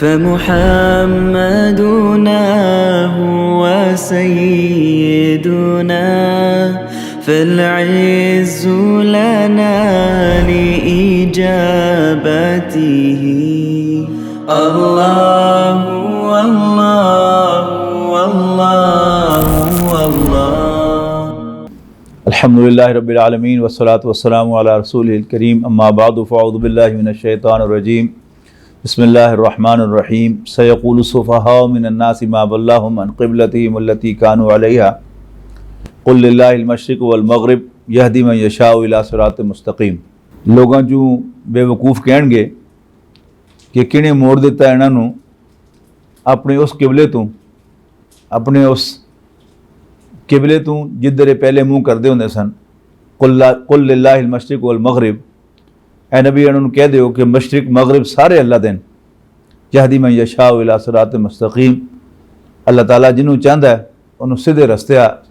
فمحمدنا هو سيدنا فالعز لنا لإجابته الله والله والله والله अल्हम्दुलिल्लाहि रब्बिल आलमीन वस्सलातु वस्सलामु अला रसूलिल करीम अम्मा बादु फ़अऊज़ु बिल्लाहि मिनश शैतानिर रजीम बिस्मिल्लाहिर रहमानिर रहीम सयक़ूलु सुफ़हाउ मिनन नासि मा वल्लाहुम अन क़िबलतिहिम अल्लती कानू अलैहा क़ुल लिल्लाहिल मशरिक़ु वल मग़रिब यहदी मन यशाउ इला सिरातिन मुस्तक़ीम। लोगां चों बेवकूफ़ कहणगे कि किने मोड़ दिता इन्हां नूं अपने उस किबले तो अपने उस किबले तू जिधर ये पहले मुँह करते होंगे सन। कुल लिल्लाहिल मशरिक़ वल मग़रिब, ए नबी उन्होंने कह दो कि मशरिक़ मग़रिब सारे अल्लाह देन। यहदी मन यशाउ इला सिरातिन मुस्तक़ीम, अल्लाह ताला जिन्हों चाहता है उन्होंने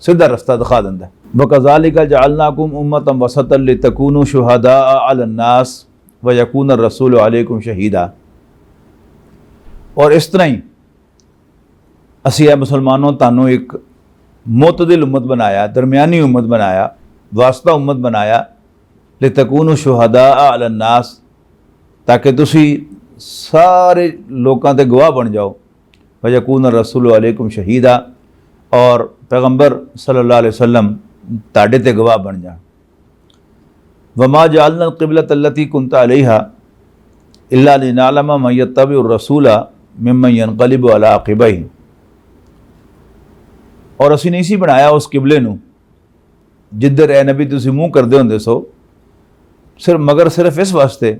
सीधा रस्ता दिखा देंदा है। वकज़ालिका जअलनाकुम उम्मतन वसतन लितकूनू शुहदाअ अलन नास व यकून रसूलु अलैकुम शहीदा। और इस तरह ही असी है मुसलमानों तानू एक मोतदिल उम्मत बनाया, दरमियानी उम्मत बनाया, वास्ता उम्मत बनाया, लितकूनु शुहदाअ अलन नास, ताकि तुसी सारे लोगों ते गवाह बन जाओ। व यकून रसूलु अलैकुम शहीदा, और पैगंबर सल्लल्लाहु अलैहि वसल्लम ताड़े ते गवाह बन जाए। वमा जअलना क़िबलत अल्लती कुन्ता अलैहा इल्ला लिनअलम मन यत्तबिउर रसूला मिम्मन यनक़लिबु अला अक़िबैहि। और असी नहीं सी बनाया उस किबले नूं जिधर ए नबी तुसी मुँह करते होंदे सो, सिर्फ इस वास्ते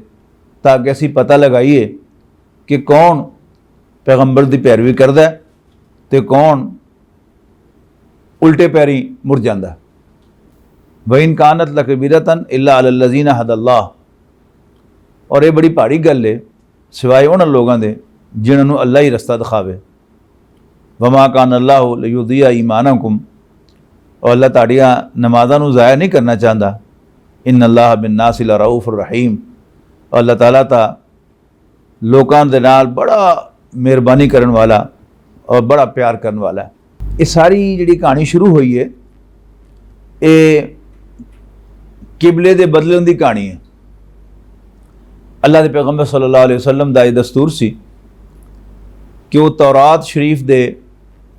ताकि असी पता लगाइए कि कौन पैगंबर की पैरवी करदा है ते कौन उल्टे पैरी मुड़ जांदा। व इन कानत लकबीरतन इल्ला अलल्लज़ीना हदल्लाह, और ये बड़ी भारी गल है सिवाय उन्हां लोगों के जिन्होंने अल्लाह ही रस्ता दिखावे। वमा कान अल्लाहु लियुदिया ईमानकुम, और अल्लाह ताड़ियाँ नमाज़ां नूं ज़ाया नहीं करना चाहता। इन्न अल्लाह बिन्नासि लरऊफ़ुर रहीम, और अल्लाह ताला ता लोकां दे नाल बड़ा मेहरबानी करन वाला और बड़ा प्यार करन वाला है। ये सारी जिहड़ी कहानी शुरू हुई है ये किबले दे बदलण दी कहानी है। अल्लाह दे पैगंबर सल्लल्लाहु अलैहि वसल्लम दा ये दस्तूर सी कि वो तौरात शरीफ दे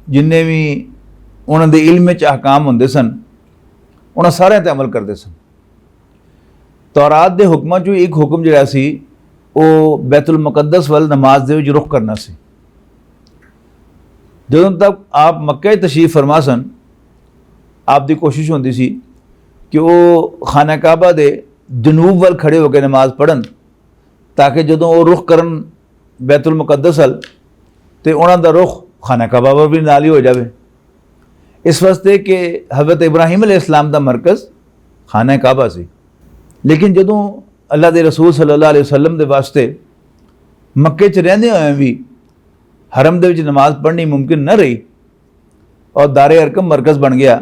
जिन्ने भी उन्होंने इल्म च अहकाम होंदे सन उन्होंने सारे ते अमल करते सन। तौरात दे हुक्मां चों एक हुक्म जिहड़ा सी वो बैतुल मुकद्दस वल नमाज दे विच रुख करना सी। जदों तक आप मक्के तशरीफ फरमा सन, आप दी कोशिश होंदी सी कि वो खाना काबा दे जनूब वल खड़े होकर नमाज पढ़न, ताकि जदों वो रुख करन बैतुल मुकद्दस वल तो उन्हों का रुख खाना काबा पर भी नाल ही हो जाए। इस वास्ते कि हज़रत इब्राहीम अलैहिस्सलाम का मरकज़ खाना काबा सी। लेकिन जदों अल्लाह के रसूल सल्लल्लाहु अलैहि वसल्लम के वास्ते मक्के च रहिंदे होए भी हरम दे विच नमाज पढ़नी मुमकिन न रही और दारे अरकम मरकज़ बन गया,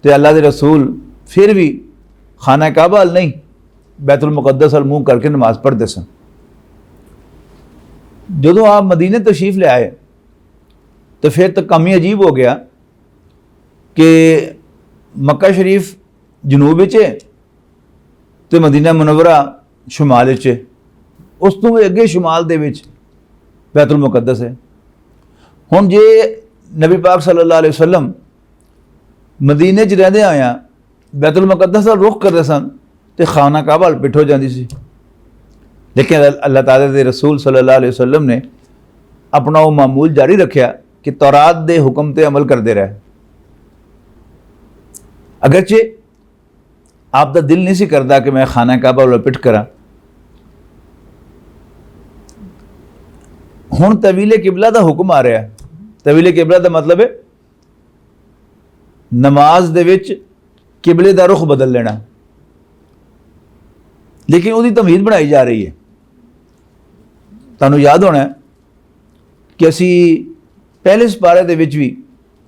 तो अल्लाह के रसूल फिर भी खाना काबा अल नहीं बैतुल मुकद्दस अल मुँह करके नमाज पढ़ते सन। जदों आप मदीने तशरीफ ले आए तो फिर तो काम ही अजीब हो गया कि मक्का शरीफ जनूब च है तो मदीना मुनव्वरा शुमाल च है, उस तो अगे शुमाल दे विच बैतुल मुकद्दस है। हुण जे नबी पाक सल्लल्लाहु अलैहि वसल्लम मदीने च रहिंदे आया बैतुल मुकद्दस दा रुख करदे सन तो खाना काबा अल पिठ हो जाती सी। लेकिन अल्लाह ताला दे रसूल सल्लल्लाहु अलैहि वसल्लम ने अपना वो मामूल जारी रखा कि तौरात दे हुक्म ते अमल करते रहे। अगरचे आपका दिल नहीं सी करता कि मैं खाना काबा वाल पिठ करा। हुण तवीले किबला का हुक्म आ रहा है। तवीले किबला का मतलब है नमाज दे विच किबले का रुख बदल लेना, लेकिन उसकी तमीज़ बनाई जा रही है। तुहानू याद होना है कि असी पहले सपारे दे विच भी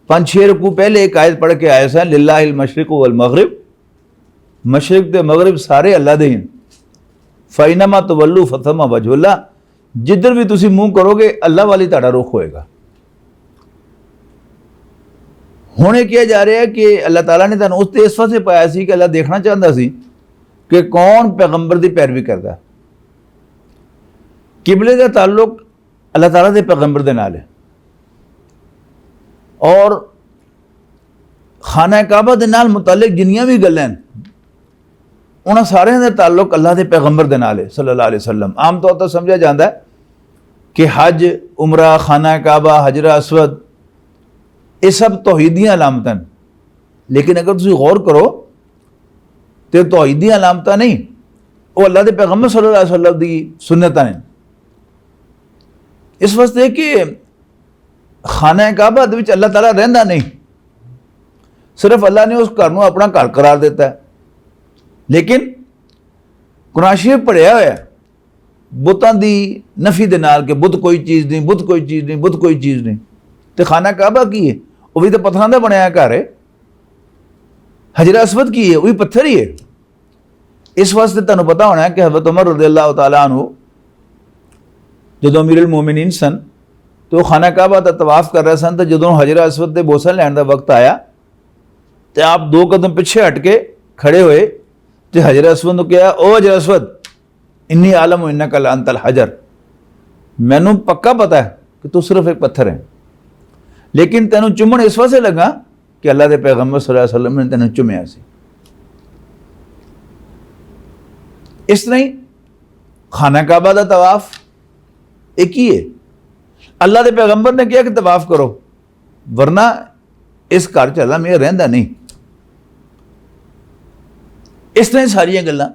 5-6 रुकू पहले एक आयत पढ़ के आए सन, लिल्लाहिल मशरिक़ु वल मग़रिब, मशरिक़ ते मग़रिब सारे अल्लाह दे हैं। फ़इन्नमा तुवल्लू फ़थम्मा वजहुल्लाह, जिधर भी तुसी मूँह करोगे अल्लाह वाली तुहाडा रुख होएगा। हुण ये किया जा रहा है कि अल्लाह ताला ने तुहानूं उस इस वास्ते पाया सी कि अल्लाह देखना चाहता सी कि कौन पैगंबर की पैरवी करता। किबले का ताल्लुक अल्लाह ताला के पैगंबर के नाल है और खाना काबा के नाल मुतल्लिक जिन्नियां भी गल्लां उन्हां सारियां दा ताल्लुक अल्लाह के पैगंबर के नाल है सल्लल्लाहु अलैहि वसल्लम। आम तौर पर समझा जाता है कि हज, उमरा, खाना काबा, हजरा असवद ये सब तौहीदियां अलामतां, लेकिन अगर तुम गौर करो तो तौहीदियां अलामतां नहीं, वो अल्लाह के पैगंबर सल्लल्लाहु अलैहि वसल्लम की सुन्नतां ने। इस वास्ते कि खाना काबा दे विच अल्लाह ताला रहिंदा नहीं, सिर्फ अल्लाह ने उस घर को अपना घर करार दिता है। लेकिन कुरान शरीफ पढ़िया होया बुतां दी नफी दे नाल कि बुत कोई चीज़ नहीं, बुत कोई चीज़ नहीं, बुत कोई चीज़ नहीं। तो खाना काबा की है? वो भी तो पत्थरों का बनया घर है। हजरा असवद की है? वो भी पत्थर ही है। इस वास्ते तुहानूं पता होना है कि हज़रत उमर रज़ियल्लाहु तआला अन्हु जो अमीरुल मोमिनीन सन तो खाना काबा का तवाफ कर रहे सन, तो जो हजरा असवद के बोसा लैण का वक्त आया तो आप 2 कदम पिछे हट के खड़े हुए तो हजरा असवद को कहा, ओ हजरा असवद इन्नी आलम इन्नका अंतल हजर, मैनू पक्का पता है कि तू सिर्फ एक पत्थर है, लेकिन तेनू चुमन इस वास्ते लगा कि अल्लाह के पैगंबर सल्लल्लाहु अलैहि वसल्लम ने तेनू चुमया सी। इस तरह ही खाना काबा का तवाफ एक ही है। अल्लाह के पैगंबर ने कहा कि तवाफ करो, वरना इस घर च अल्लाह मेरा रहिंदा नहीं। इस तरह सारियां गल्लां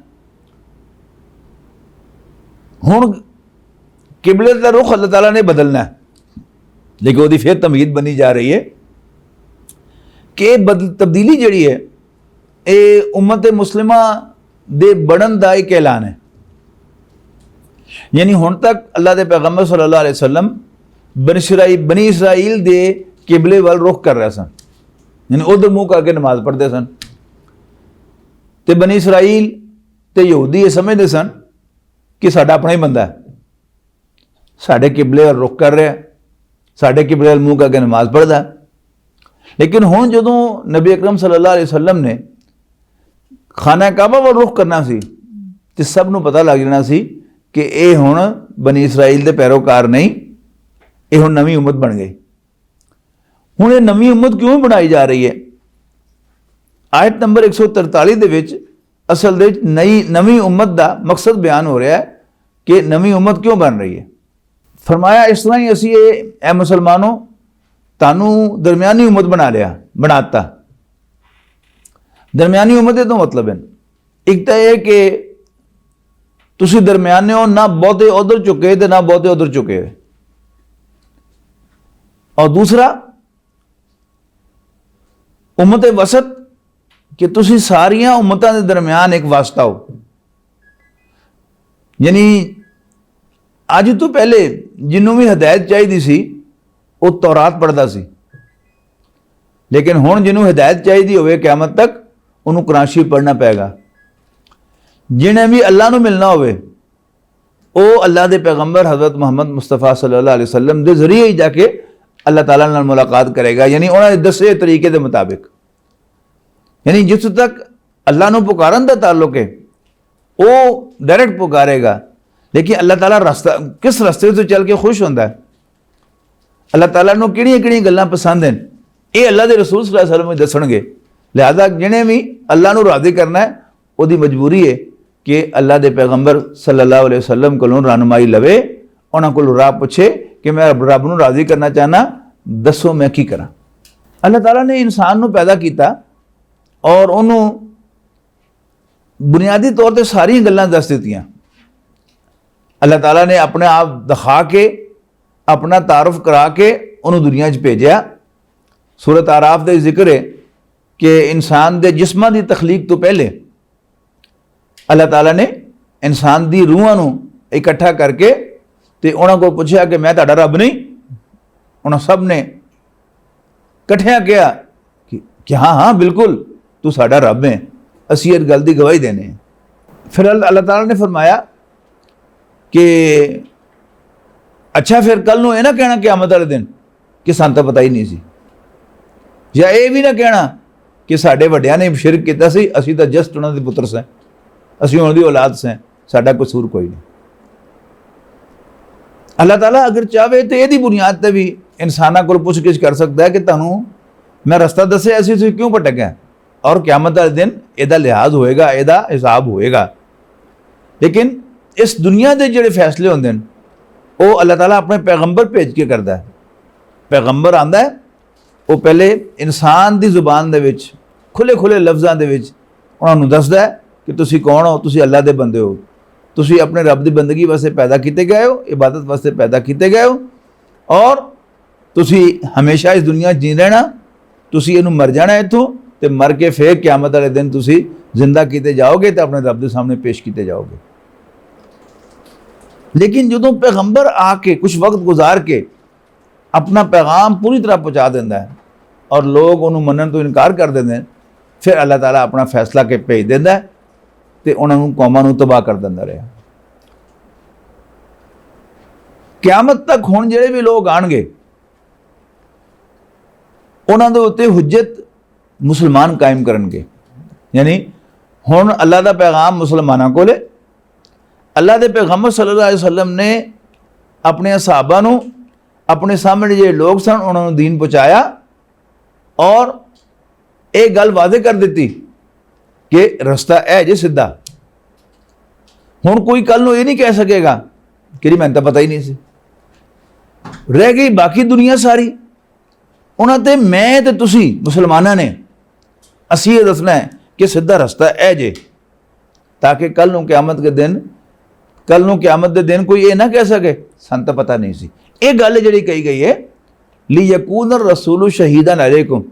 हुण किबले का रुख अल्लाह ताला ने बदलना है, लेकिन वो फिर तमीद बनी जा रही है कि तब्दीली जिहड़ी है ये उम्मत मुस्लिमा दे बढ़न दा एक ऐलान है। यानी हुण तक अल्लाह के पैगंबर सल्लल्लाहु अलैहि वसल्लम बनी इसराइल दे किबले वाल रुख कर रहे सन, यानी उधर मुँह करके नमाज पढ़ते सन। तो बनी इसराइल ते यहूदी ये समझते सन कि साडा अपना ही बंदा है, साडे किबले वाल रुख कर रहा है, साडे किबले वाल मुँह करके नमाज पढ़ता। लेकिन हुण जदों नबी अकरम सल्लल्लाहु अलैहि वसल्लम ने खाना काबा वाल रुख करना सी तो सब नूं पता लग जाना सी कि ये हुण बनी इसराइल के पैरोकार नहीं, ये हुण नवीं उम्मत बन गई। हुण ये नवीं उम्मत क्यों बनाई जा रही है? आयत नंबर 143 दे विच असल दे नवीं उम्मत का मकसद बयान हो रहा है कि नवीं उम्मत क्यों बन रही है। फरमाया इस तरह ही असी ए मुसलमानों तानू दरमियानी उम्मत बनाता। दरमियानी उम्मत तो मतलब है एक तो यह कि तुसी दरमियाने हो, ना बहुते उधर चुके तो ना बहुते उधर चुके, और दूसरा उम्मत वसत कि तुसी सारियां उम्मतां दे दरमियान एक वास्ता हो। यानी अज तो पहले जिन्हों भी हिदायत चाहिए सी वो तौरात पढ़ता सी, लेकिन हुण जिन्हों हिदायत चाहिए होवे क़यामत तक उन्होंने कुरान शरीफ पढ़ना पेगा। जिन्हें भी अल्लाह नूं मिलना होवे वो अल्लाह के पैगंबर हज़रत मुहम्मद मुस्तफ़ा सल्लल्लाहु अलैहि वसल्लम के जरिए ही जाके अल्लाह ताला नाल मुलाकात करेगा, यानी उन्होंने दसे तरीके के मुताबिक। यानी जिस तक अल्लाह नूं पुकारन का ताल्लुक है वो डायरेक्ट पुकारेगा, लेकिन अल्लाह ताला रास्ता किस रास्ते से चल के खुश होंदा है, अल्लाह ताला नूं किहड़ियां गल्लां पसंद हैं, ये अल्लाह के रसूल सल्लल्लाहु अलैहि वसल्लम दसणगे। लिहाजा जिन्हें भी अल्लाह नूं राज़ी करना है उसकी मजबूरी है कि अल्लाह के पैगंबर सल्लल्लाहु अलैहि वसल्लम कोलों रहनुमाई लवे, उन्हां कोलों राह पूछे कि मैं रब नूं राज़ी करना चाहना, दसो मैं की करा। अल्लाह ताला ने इंसान नूं पैदा किया और उन्होंने बुनियादी तौर पर सारियां गल्लां दस दित्तियां। अल्लाह ताला ने अपने आप दिखा के अपना तारुफ करा के उन्होंने दुनिया च भेजा। सूरत आराफ का जिक्र है कि इंसान के जिस्मां की तखलीक तो पहले अल्लाह ताला ने इंसान की रूहां नूं इकट्ठा करके तो उन्होंने को पूछा कि मैं तुहाडा रब नहीं? उन्होंने सब ने कट्ठिया कहा कि हाँ हाँ बिल्कुल तू साडा रब है, असीं इस गल की गवाही देने। फिर अल्लाह ताला ने फरमाया कि अच्छा फिर कल नूं ये ना कहना क़यामत वाले दिन कि सानूं तां पता ही नहीं सी, या ये भी ना कहना कि साडे वड्डियां ने शिरक कीता सी, असीं तां जस्ट उन्हां दे पुत्र सैं, असीं उन्हां दी औलाद सैं, साडा कसूर कोई नहीं। अल्लाह ताला अगर चाहे तो यही बुनियाद पर भी इंसानों को पुछगिछ कर सकता है कि तुहानूं मैं रस्ता दस्सिया सी, तुसीं क्यों भटक गए, और क़यामत वाले दिन इहदा लिहाज होएगा, इहदा हिसाब होएगा। लेकिन इस दुनिया के जिहड़े फैसले होंदे ने वो अल्लाह ताला अपने पैगंबर भेज के करता है। पैगंबर आंदा है, वो पहले इंसान की जुबान दे विच खुले खुले लफ्ज़ों के उन्होंने दसदा है कि तुसी कौन हो, तुसी अल्लाह के बंदे हो, तुसी अपने रब की बंदगी वास्ते पैदा किए गए हो, इबादत वास्ते पैदा किए गए हो, और तुसी हमेशा इस दुनिया जी रहना, तुसी इनू मर जाना इत्थों, तो मर के फिर क़यामत वाले दिन तुसी जिंदा किए जाओगे तो अपने रब के सामने पेश किए जाओगे। लेकिन जो पैगंबर आके कुछ वक्त गुजार के अपना पैगाम पूरी तरह पहुँचा देंदा है और लोग उन्होंने मनन तो इनकार कर देंगे हैं, फिर अल्लाह ताला अपना फैसला के भेज देंदा है तो उन्होंने कौमां नूं तबाह कर देंदा रहा। क़यामत तक हुण जिहड़े भी लोग आएंगे उन्हां दे उत्ते हुज्जत मुसलमान कायम करनगे, यानी हुण अल्लाह दा पैगाम मुसलमानां कोल है। अल्लाह दे पैगंबर सल्लल्लाहु अलैहि वसल्लम ने अपने सहाबा नूं अपने सामने जो लोग सन उन्होंने दीन पहुँचाया और एक गल वादे कर दी कि रस्ता है जे सीधा। हुण कोई कल नूं ये नहीं कह सकेगा कि मैंने तो पता ही नहीं सी, रह गई बाकी दुनिया सारी, उन्हां ते मैं ते तुसी मुसलमाना ने असीं ये दसना है कि सीधा रस्ता है जे, ताकि कल नूं क़यामत के दिन कोई ये ना कह सके सन तो पता नहीं सी। ये गल जिहड़ी कही गई है ली यकून रसूल शहीदन अलैकुम,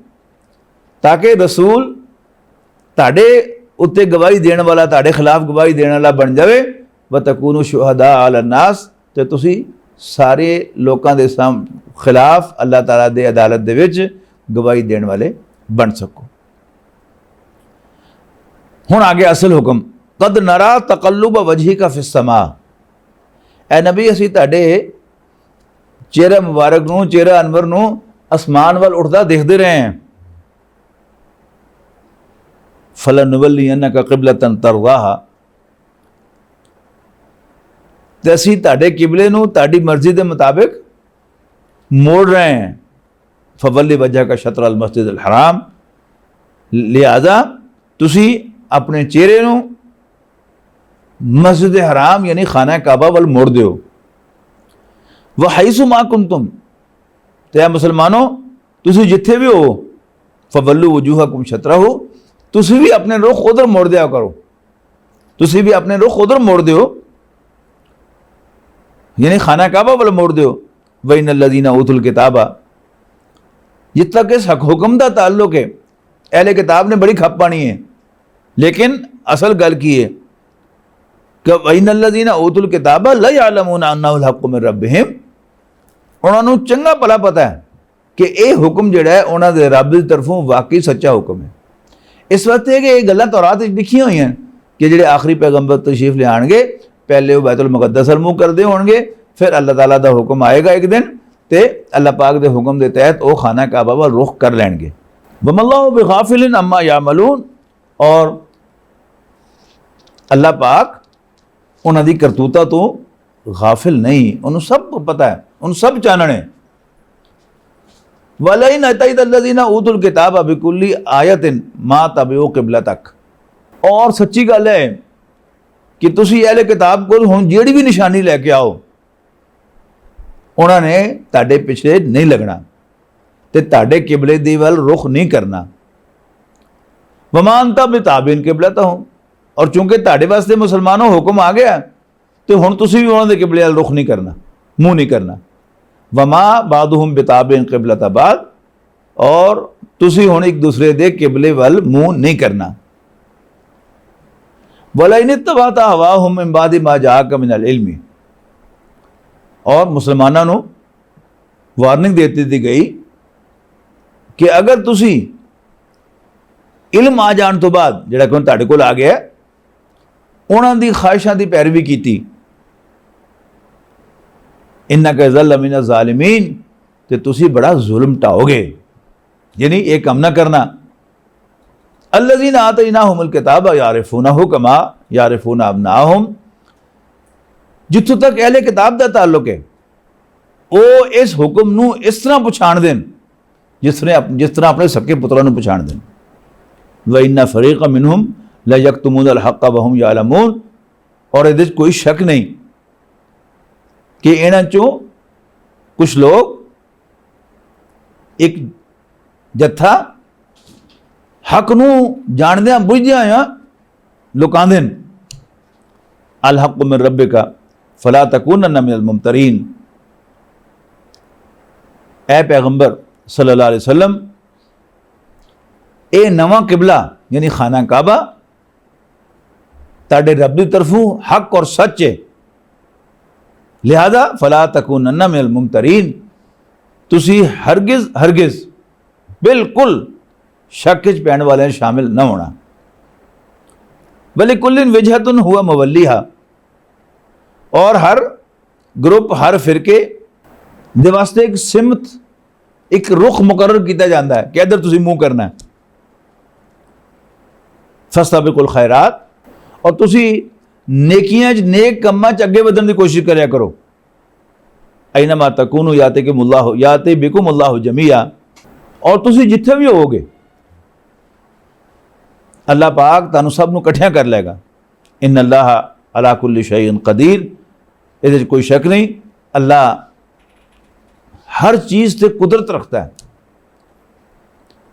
ताकि रसूल ताड़े उत्ते गवाही देने वाला, ताड़े खिलाफ गवाही देने वाला बन जाए, व तकूनु शुहदा अला नास, तो तुसी सारे लोगों के खिलाफ अल्लाह ताला दे अदालत दे विच गवाही देने वाले बन सको। हुण आ गया असल हुक्म, कद नरा तकल्लुब वजही का फिस्समा, ए नबी असीं ताड़े चेहरा मुबारक नूं, चेहरा अनवर नूं आसमान वाल उठदा देखते रहे हैं। फलनुवल्लियन्नका क़िबलतन तरज़ाहा, ते असीं ताड़े किबले नूं ताड़ी मर्जी के मुताबिक मोड़ रहे हैं। फवल्ली वजह का शतर अल मस्जिद अल हराम, लिहाजा तुसी अपने चेहरे नूं मस्जिद हराम यानी खाना काबा वाल मोड़ दो। वह हाइसु मा कुंतुम, तो मुसलमानों तुसी जिथे भी हो, फवल्लु वजूहकुम शतरहु, तुसी भी अपने रुख उधर मोड़ दिया करो, तुसी भी अपने रुख उधर मोड़ दो, यानी खाना काबा वाल मोड़ दो। वइन्नल्लज़ीना ऊतुल किताबा, जितना कि इस हुक्म का ताल्लुक है, अहले किताब ने बड़ी खप पानी है, लेकिन असल गल की है कि वइन्नल्लज़ीना ऊतुल किताबा ला यअलमूना अन्नहुल हक़्क़ु मिन रब्बिहिम, उन्होंने चंगा भला पता है कि यह हुक्म जिहड़ा है उन्होंने रब की तरफों वाकई सच्चा हुक्म है। इस वक्त है कि ये गल्लां तौरात विच लिखियां हुई हैं कि जिहड़े आखिरी पैगंबर तशरीफ ले आएंगे पहले वो बैतुल मुक़द्दस अल मुँह करते होंगे, फिर अल्लाह ताला का हुक्म आएगा एक दिन तो अल्लाह पाक के हुक्म के तहत वो खाना काबा वाल रुख कर लेंगे। वमल्लाहु बिगाफिलिन अम्मा यामलून, और अल्लाह पाक उन्हां दी करतूता तो गाफिल नहीं, उन्होंने सब पता है, उन्हें सब चानने। वलइन अतैतल्लज़ीना ऊतुल किताब बिकुल्ली आयतिन मा तबिउ क़िबलतक, और सच्ची गल है कि तुसी अहले किताब को हुण जिहड़ी भी निशानी लैके आओ उन्होंने ताड़े पिछले नहीं लगना ते ताड़े किबले दी वल रुख नहीं करना। वमा अंता बिताबिन क़िबलतहुम, और चूंकि ताड़े वास्ते मुसलमानों हुक्म आ गया तो हुण तुसी भी उन्होंने किबले वल रुख नहीं करना, मुँह नहीं करना। वमा बादुहुम बिताबिन क़िबलत बाद, और तुसी हुण एक दूसरे दे किबले वल मुँह नहीं करना। वलइन इत्तबअता हवाहुम मिन बादि मा जाअका मिनल इल्मी, और मुसलमानों नूं वार्निंग दे दी गई कि अगर तुसी इल्म आ जाने तो बाद जिहड़ा कोई तुहाडे कोल आ गया उन्हां दी ख्वाहिशां दी पैरवी कीती इन्नका ज़ल मिन ज़ालिमीन, ते तुसी बड़ा जुल्म ढाओगे। यानी ये कम ना करना। अल्लज़ीना आतैनाहुमुल किताब यारिफूनहु कमा यारिफूना अबनाहुम, जित्थों तक अहले किताब का ताल्लुक है वो इस हुक्म नूं इस तरह पछाण देन जिस तरह अपने सके पुत्रां नूं पछाण देन। व इन्ना फरीक़म मिनहुम ला यक्तुमूनल हक़्क़ व हुम यालमून, और इहदे कोई शक नहीं कि इन्हां चों कुछ लोग एक जत्था हक नूं जाणदियां बुझदियां लुकांदे न। अल हक़्क़ु मिन रब्बिका फला तकूनन्ना मिनल मुमतरीन। ए पैगंबर सल्लल्लाहु अलैहि वसल्लम, ए नवा किबला यानी खाना काबा ताडे रब की तरफों हक और सच है, लिहाजा फला तकूनन्ना मिनल मुमतरीन, तुसी हरगिज हरगिज बिल्कुल शक च पैण वाले शामिल न होना। वलिकुल्लिन वजहतुन हुवा मवल्लिहा, और हर ग्रुप हर फिरके दे वास्ते एक सिमत एक रुख मुकर्रर किया जाता है कि इधर तुसी मुंह करना है। फस्ताबिकुल खैरात, और तुसी नेकियां च नेक कम्मां च अगे वधन की कोशिश करया करो। ऐनमा तकूनु याते बिकुमुल्लाहु जमीआ, और तुसी जिथे भी होवोगे अल्लाह पाक तुहानू सब नूं इकट्ठियां कर लेगा। इन्नल्लाह अला कुल्लि शैइन कदीर, इहदे कोई शक नहीं अल्लाह हर चीज़ से कुदरत रखता है।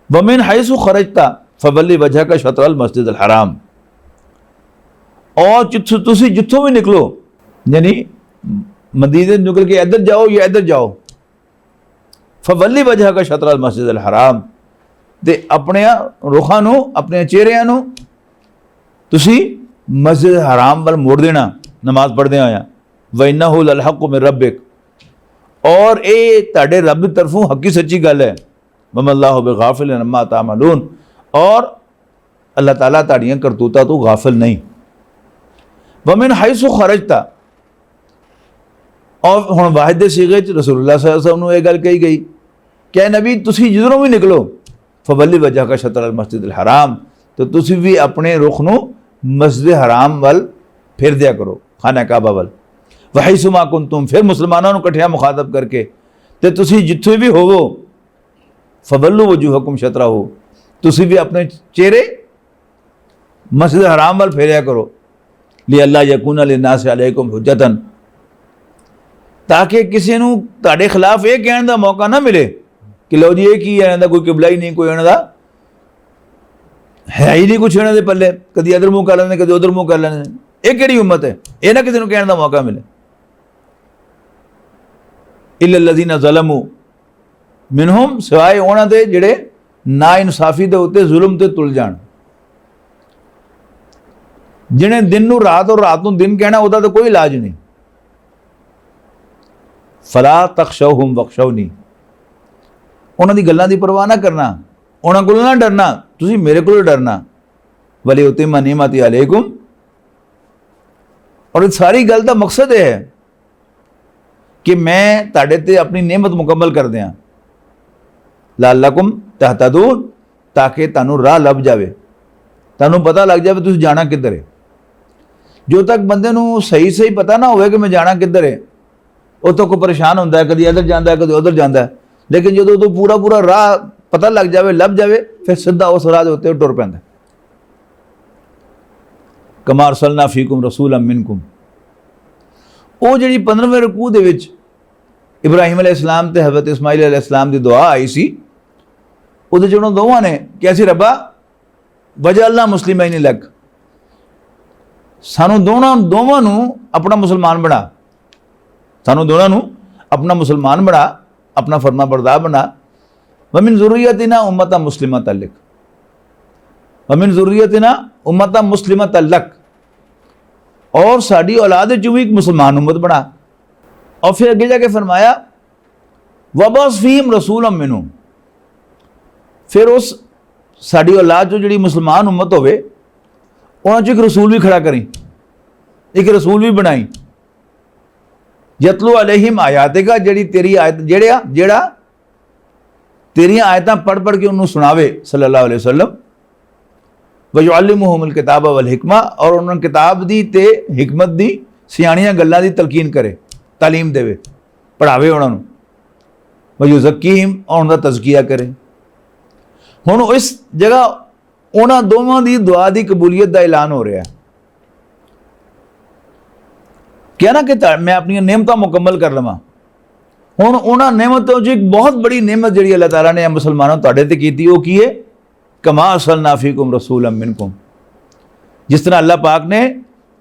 वमिन हैसु खरजता फवल्ली वजहका शत्रल मस्जिदल हराम, और तुसी जिथों भी निकलो यानी मदीने निकल के इधर जाओ या इधर जाओ, फवल्ली वजहका शत्रल मस्जिदल हराम, ते अपने रुखां नूं अपने चेहरिਆਂ नूं तुसी मस्जिद हराम वाल मोड़ देना नमाज पढ़दे होया। व इन्नहु लल हक़्क़ु मिन रब्बिक, और ये ताडे रब की तरफों हकी सच्ची गल है। वमल्लाहु बिगाफिलिन अम्मा तामलून, और अल्लाह ताला ताड़ियां करतूता तो गाफिल नहीं। वमिन हैसु खरजता, और हुण वाहिद सीगे च रसूलुल्लाह सल्लल्लाहु अलैहि वसल्लम नूं ये गल कही गई कि नबी तुसी जिधरों भी निकलो फवल्ली वजह का शतर अल मस्जिद हराम, तो तुसी भी अपने रुख नूं मस्जिद हराम वल फिर दिया करो, खाना काबा वल। वहैसुमा कुंतुम, फिर मुसलमानों को कट्ठिया मुखातब करके ते तुसी जिथे भी होवो फवल्लु वजूहकुम शतरहु, तुसी भी अपने चेहरे मस्जिद हराम वल फेरिया करो। लि अल्लाह यकूना लिन्नास अलैकुम हुज्जतन, ताकि किसी नूं तुहाडे खिलाफ ये कहने का मौका ना मिले कि लो जी ये की है, इन्हां दा कोई किबला ही नहीं, कोई इन्हां दा है ही नहीं कुछ इन्हां दे पल्ले, कदी इधर मुँह कर लेंदे कदी उधर मुँह कर लेंदे। ये किहड़ी उम्मत है, ये ना किसी नूं कहने का मौका मिले। इल्लल्लज़ीना ज़लमू मिनहुम, सिवाए उन्हां दे जिहड़े ना इंसाफी दे उत्ते जुल्म ते तुल जाण, जिन्हें दिन नूं रात और रात नूं दिन कहना उहदा तो कोई इलाज नहीं। फला तखशौहुम वखशौनी, उन्हां दी गल्लां दी परवाह ना करना, उन्हां कोलों ना डरना, तुसीं मेरे कोलों डरना। वली उतिम्मा निअमती अलैकुम, और इस सारी गल का मकसद यह है कि मैं तुहाडे ते अपनी नेमत मुकम्मल कर दियां। लअल्लकुम तहतदून, ताकि तुहानू राह लभ जाए, तुहानू पता लग जाए तुसीं जाना किधर है। जो तक बंदे नू सही सही पता ना होवे कि मैं जाना किधर है, उस तो कोई परेशान होता है, कभी इधर जाता है कभी उधर जाता है। लेकिन जो तो पूरा पूरा राह पता लग जाए लभ जाए, फिर सीधा उस राह के उत्ते टुर पैंदा। कमा अरसलना फीकुम रसूलन मिनकुम, वो जी 15वें रुकू दे विच इब्राहिम अलैहिस्सलाम ते हज़रत इस्माइल अलैहिस्सलाम की दुआ आई सी, उहदे च उन्होंने दोवां ने कि असीं रब्बा वजअलना मुस्लिमैन लक, सानू दोवां नू अपना मुसलमान बना, सानू दोनों नू अपना मुसलमान बना, अपना फरमा बरदार बना। वमिन ज़ुर्रियतिना उम्मतन मुस्लिमतन लक, वमिन ज़ुर्रियतिना उम्मतन मुस्लिमतन लक, और साड़ी औलाद चों भी एक मुसलमान उम्मत बना। और फिर अगे जाके फरमाया वबअस फीहिम रसूलन मिनहुम, फिर उस साड़ी औलाद चो जी मुसलमान उम्मत होवे उन्हां चों एक रसूल भी खड़ा करी, एक रसूल भी बनाई, यतलू अलैहिम आयातिका, ਜਿਹੜੀ ਤੇਰੀ ਆਇਤ ਜਿਹੜਾ ਤੇਰੀਆਂ ਆਇਤਾਂ पढ़ के उन्होंने सुनावे सल्लल्लाहु अलैहि वसल्लम, वयुअल्लिमुहुमुल किताब वल हिकमा, और उन्होंने किताब दी ते हिकमत दी सियाणियां गल्लां दी तलकीन करे, तालीम देवे, पढ़ावे उन्होंने, वयुज़क्कीहिम, और उनका तज़किया करे। हुण इस जगह उन्होंने दोवां दी दुआ दी कबूलियत का ऐलान हो रहा है। क्या ना कि मैं अपनी नेमतां मुकम्मल कर लवां। हुण उन्हां नेमतों च एक बहुत बड़ी नेमत जिहड़ी अल्लाह ताला ने मुसलमानों तुहाडे ते कीती, वो की है? कमा अरसलना फीकुम रसूलन मिनकुम, जिस तरह अल्लाह पाक ने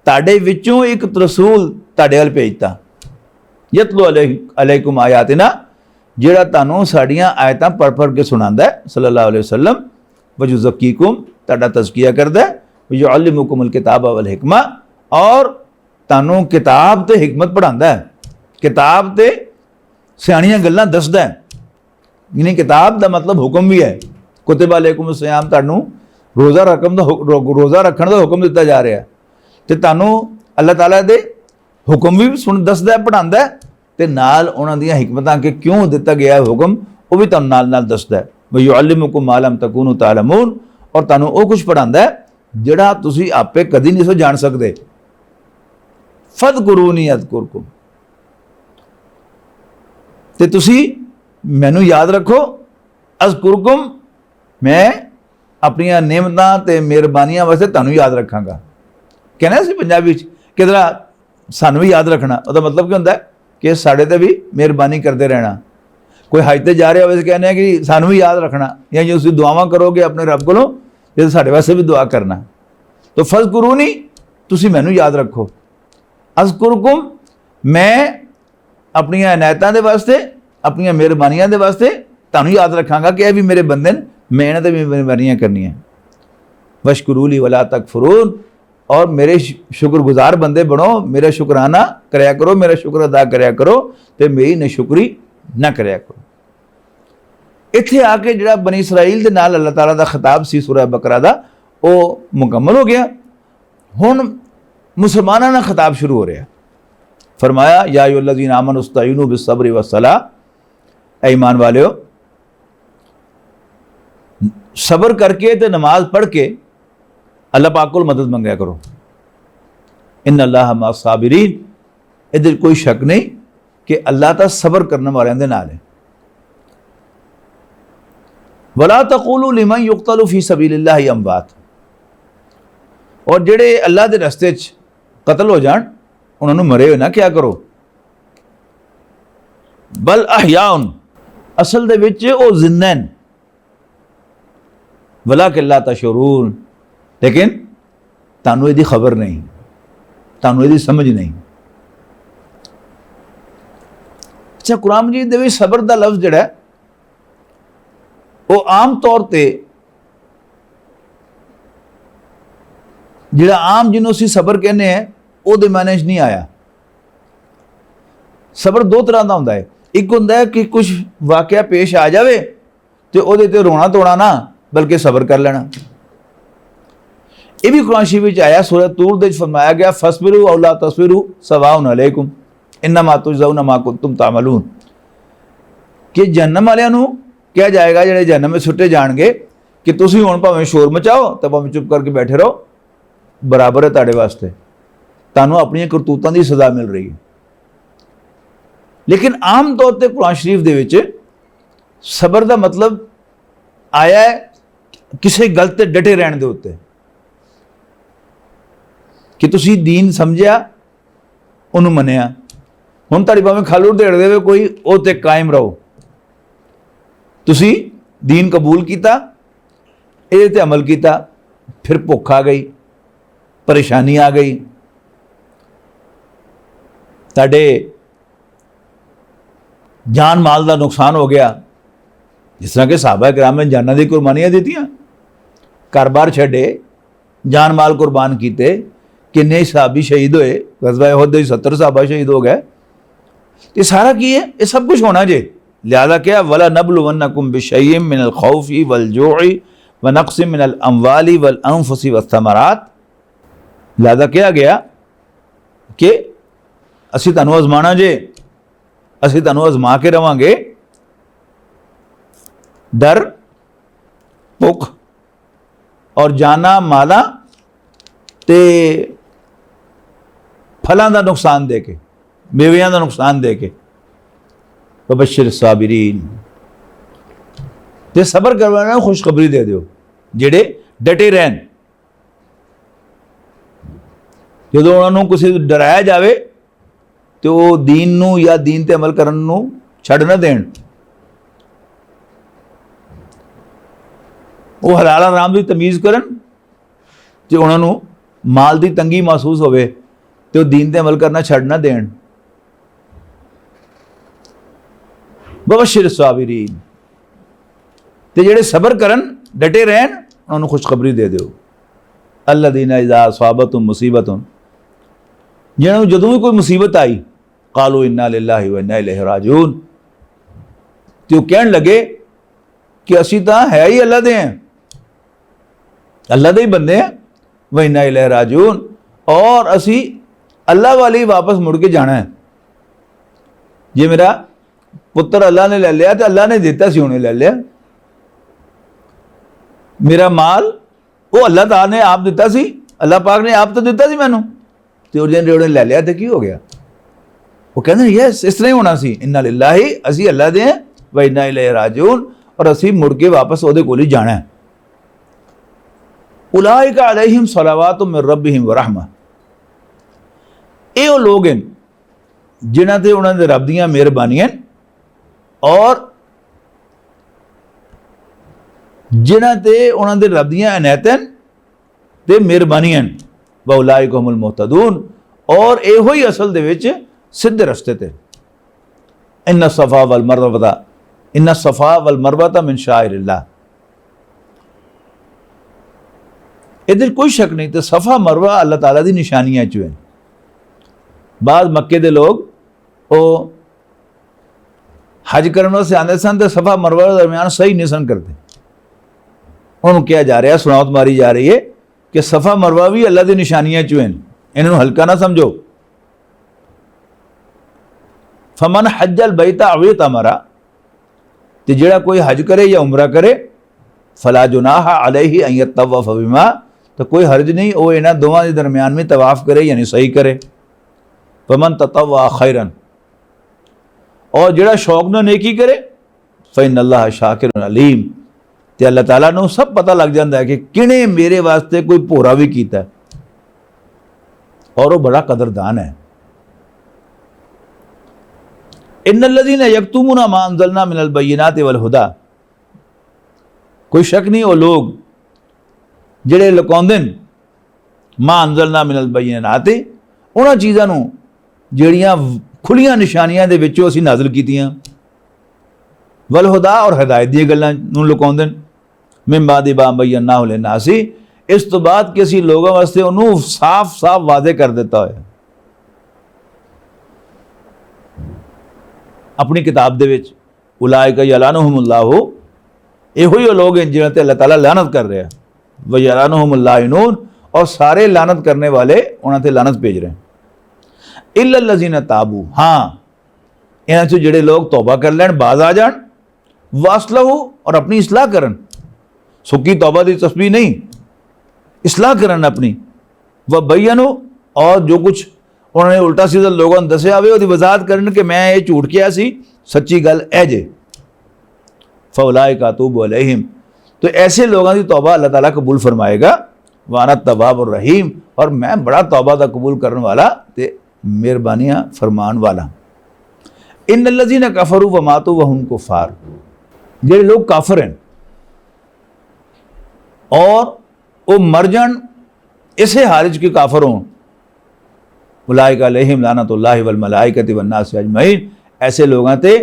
तुहाडे विचों एक रसूल तुहाडे वल भेजता, यतलू अलैकुम आयातिना, जिहड़ा तुहानूं साडीआं आयतां पढ़ के सुणांदा है सल्लल्लाहु अलैहि वसल्लम, वयुज़क्कीकुम, तुहाडा तज़किया करदा है, वयुअल्लिमुकुमुल किताब वल हिकमा, और तुहानूं किताब ते हिकमत पढ़ांदा है, किताब ते सियाणियां गल्लां दसदा है। यानी किताब का मतलब हुक्म भी है, कुतिबा अलैकुम सियाम, तुहानूं रोज़ा रखण दा हुक्म दिता जा रहा है, ते तुहानूं अल्लाह ताला दे हुक्म भी दसदा है, पढ़ांदा है, ते नाल उन्हां दीयां हिकमतां कि क्यों दिता गया है हुक्म, वो भी तुहानूं नाल दसदा है। वयुअल्लिमुकुम मा लम तकूनू तालमून, और तुहानूं वो कुछ पढ़ांदा है जिहड़ा तुसीं आपे कदी नहीं सो जान सकदे। फज़कुरूनी अज़कुरकुम, ते तुसी मैनू याद रखो, अज़कुरकुम, मैं अपनियां नेमतां ते मेहरबानियां वास्ते तुहानूं याद रखांगा। कहना सी पंजाबी कि जरा सानूं भी याद रखना, उसदा मतलब क्या होंदा है कि साडे ते भी मेहरबानी करते रहना। कोई हज ते जा रहा हो, कहने हैं कि सानूं भी याद रखना, या जो तुसीं दुआवां करोगे अपने रब कोलों, ते साडे वास्ते भी दुआ करना। तो फज़कुरूनी, तुसी मैनू याद रखो, अज़कुरकुम, मैं अपनियां इनायतां दे वास्ते, अपनियां मेहरबानियां दे वास्ते तुहानूं याद रखांगा कि यह भी मेरे बंदे ने, मैं इन्हां ते भी मेहरबानियां करनियां। वशकुरूली वला तकफुरून, और मेरे शुक्रगुजार बंदे बनो, मेरा शुकराना करया करो, मेरा शुक्र अदा करया करो, तो मेरी नाशुक्री ना करया करो। इत्थे आके जिहड़ा बनी इसराइल दे नाल अल्लाह ताला दा खिताब सी सूरह बकरा दा, वो मुकम्मल हो गया। हुण मुसलमानां दा खिताब शुरू हो रहा। फरमाया या अय्युहल्लज़ीना आमनू इस्तईनू बिस्सब्रि वस्सलाह, ऐ ईमान वालियो, सब्र करके ते नमाज पढ़ के अल्लाह पाक कोल मदद मंगया करो। इन्ना अल्लाह मा साबिरीन, इधर कोई शक नहीं कि अल्लाह ताला सब्र करने वाले दे नाल है। वला तक़ूलू लिमन युक़तलू फ़ी सबीलिल्लाहि अमवात, और जेड़े अल्लाह के रस्ते च कतल हो जान, उन्होंने मरे हो ना क्या करो। बल अहयाउन, असल दे विच वो जिंदा न, वलाकिन ला तशऊरून, लेकिन तुहानूं इहदी खबर नहीं, तुहानूं इहदी समझ नहीं। अच्छा, कुरान मजीद दे विच सबर दा लफ्ज़ जिहड़ा वो आम तौर पर जिहड़ा आम जिन्हों असीं सबर कहने हैं वो मायने च नहीं आया। सबर दो तरह का होंदा है, एक होंदा है कि कुछ वाकया पेश आ जाए तो वो रोना धोना ना, बल्कि सबर कर लेना। ये भी कुरान शरीफ में आया, सूरह तूर दे फरमाया गया फस्बिरू औ ला तस्बिरू सवाउन अलैकुम इन्नमा तुजज़ौना मा कुंतुम तामलून, कि जहन्नम वालियां नूं कहा जाएगा, जिहड़े जहन्नम में सुटे जाणगे, कि तुसीं हुण भावें शोर मचाओ तो भावें चुप करके बैठे रहो, बराबर है तुहाडे वास्ते, तुहानूं अपनी करतूतां दी सज़ा मिल रही है। लेकिन आम तौर पर कुरान शरीफ दे विच सबर का मतलब आया है किसी गल ते डटे रहने दे उत्ते, कि तुसी दीन समझिया, उन्होंने मनिया, हुण तुहाडी भावें खालू ढेड़ देवे कोई, वो ते कायम रहो। तुसी दीन कबूल किया, ये ते अमल किया, फिर भुख आ गई, परेशानी आ गई, तुहाडे जान माल का नुकसान हो गया, जिस तरह के साहबा किराम ने जाना दी कुर्बानियां दित्तियां, घर बार छड्डे, जान माल कुर्बान किए, किन्ने सहाबी शहीद होए, गज़वा उहद दे 70 सहाबा शहीद हो गए। ये सारा की है, ये सब कुछ होना जे। लिहाजा क्या वला नबलुवन्नकुम बिशैइम मिनल खौफि वल जूइ व नक़्सिम मिनल अमवालि वल अनफुसि वस्समरात। लिहाजा क्या गया कि असीं तुहानूं आज़माना जे असीं तुहानूं आजमा के रवांगे डर, भुख और जाना माला ते फलों का नुकसान दे के, मेवियां का नुकसान दे के। बशर साबिरीन, ते सबर करने वालों को खुशखबरी दे दो जेड़े डटे रहन। जो उन्होंने किसी डराया जाए तो वो दीन नू या दीन ते अमल करन नू छड़ न देन। वो हलाल हराम की तमीज़ करन, जो उन्होंने माल की तंगी महसूस होवे तो दीन ते अमल करना छड़ न देन। बशर साबिरीन, ते जेड़े सबर करन डटे रहन उन्होंने खुशखबरी दे दो। अल्लज़ीना इज़ा असाबतहुम मुसीबतुन, जिन्होंने जदों भी कोई मुसीबत आई कालू इन्ना लिल्लाहि व इन्ना इलैहि राजिऊन, तो कहन लगे कि असी तो है ही अल्लाह दे हैं, अल्लाह दे ही बंदे हैं, व इन्ना इलैहि राजिऊन, और असी अल्लाह वाले ही वापस मुड़ के जाना है। जे मेरा पुत्र अल्लाह ने ले लिया तो अल्लाह ने दिता सी, उन्हें ले लिया। मेरा माल वो अल्लाह ताला ने आप दिता सी, अल्लाह पाक ने आप तो दिता सी मैनू, तो उन्हें ले लिया तो की हो गया। वो कहते हैं यस इस तरह ही होना सी, इन्ना लिल्लाहि, असी अल्लाह दे हैं, व इन्ना इलैहि राजिऊन, और असी मुड़ के वापस उहदे कोल ही जाना है। उलाइका अलैहिम सलावातुम मिन रब्बिहिम व रहमा, ये लोग हैं जिन्हां ते उन्हां दे रब दीयां मेहरबानियां और जिन्हां ते उन्हां दे रब दीयां इनायतां ते मेहरबानियां, व उलाइका हुमुल मुहतदून, और इहो ही असल दे विच सीधे रस्ते ते। इन्ना सफ़ा वल मरवता, इन्ना सफ़ा वल मरवता मिन शाइरिल्लाह, इधर कोई शक नहीं, तो सफ़ा मरवा अल्लाह ताला दी निशानियां चो हैं। बाद मक्के दे लोग वो हज करने वास्ते आते सन तो सफ़ा मरवा के दरम्यान सही नहीं सन करते। उन्होंने क्या जा रहा है, सुनावत मारी जा रही है कि सफ़ा मरवा भी अल्लाह की निशानियां चो हैं, इन्होंने हल्का ना समझो। फमन हज्जल बैता अवे तमरा, तो जेड़ा कोई हज करे या उमरा करे, फला जुनाह अलैहि अन यतवफ़ बिमा, तो कोई हर्ज नहीं वो इन्हां दोवां के दरम्यान में तवाफ़ करे यानी सही करे। फमन ततव्वा खैरन, और जेड़ा शौक न नेकी करे, फ़इन्नल्लाह शाकिरुन अलीम, तो अल्लाह ताला नूं सब पता लग जाता है कि किने मेरे वास्ते कोई भोरा भी कीता है, और वो बड़ा कदरदान है। इन्नल्लज़ीना यक्तुमूना मा अंज़लना मिनल बय्यिनाति वल हुदा, कोई शक नहीं वो लोग जेड़े लुकाउंदे ने मा अंज़लना मिनल बय्यिनाति, उन्हां चीज़ां नूं ਜਿਹੜੀਆਂ खुलियां निशानियां दे विचों असीं नाज़िल कीतियां, वल हुदा, और हिदायत दी गल्लां नूं लुकाउंदे ने, मिन बादि मा बय्यनाहु लिन्नासी, इस तो बाद कि असीं लोगों वास्ते उन्होंने साफ साफ वादे कर दिता होया अपनी किताब दे विच। उलाइका यलानुहुमुल्लाहु, इहो ही लोग हैं जिन्हां ते अल्लाह ताला लानत कर रहा है, व यलानुहुमुल लाइनून, और सारे लानत करने वाले उन्हां ते लानत भेज रहे हैं। इल्लल्लज़ीना ताबू, हाँ इन्हां चों जिहड़े लोग तौबा कर लैन, बाज आ जान, वासलहू, और अपनी इसलाह करन, सुक्की तौबा की तस्बीह नहीं, इसलाह करन अपनी, व बय्यनु, और जो कुछ उन्होंने उल्टा सीधा लोगों ने दसिया वे उसकी वजाहत करन कि मैं ये झूठ किया सी, सच्ची गल है जे। फ़उलाइका अतूबु अलैहिम, तो ऐसे लोगों की तौबा अल्लाह ताला कबूल फरमाएगा। वाना तवाबुर रहीम, और मैं बड़ा तौबा दा कबूल करने वाला ते मेहरबानियाँ फरमान वाला। इन्नल्लज़ीना कफ़रू व मातू व हुम कुफ़ार, जेड़े लोग काफिर हैं और वो मर जान इसे हारिज के काफिर हों, उलाइका अलैहिम लानतुल्लाहि वल मलाइकति वन नास अजमईन, ऐसे लोगों ते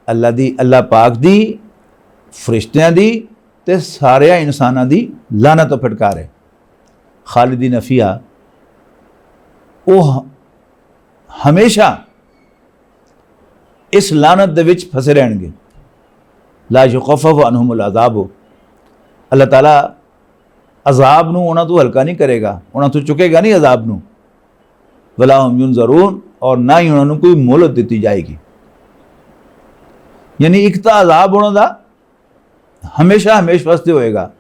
अल्लाह पाक दी, फरिश्तियां दी ते सारे इंसानां दी लानत फटकार है। खालिदीन फ़ीहा, वो हमेशा इस लानत दे विच फसे रहणगे। ला युख़फ़फ़ु अन्हुमुल अज़ाब, अल्लाह ताला अजाब नूं उन्हां तों हल्का नहीं करेगा, उन्हां तों चुकेगा नहीं अजाब नूं। वला हुम युनज़रून, और ना ही उन्होंने कोई मोहलत दी जाएगी। यानी एक तो अजाब उन्होंने हमेशा हमेशा वास्ते होएगा,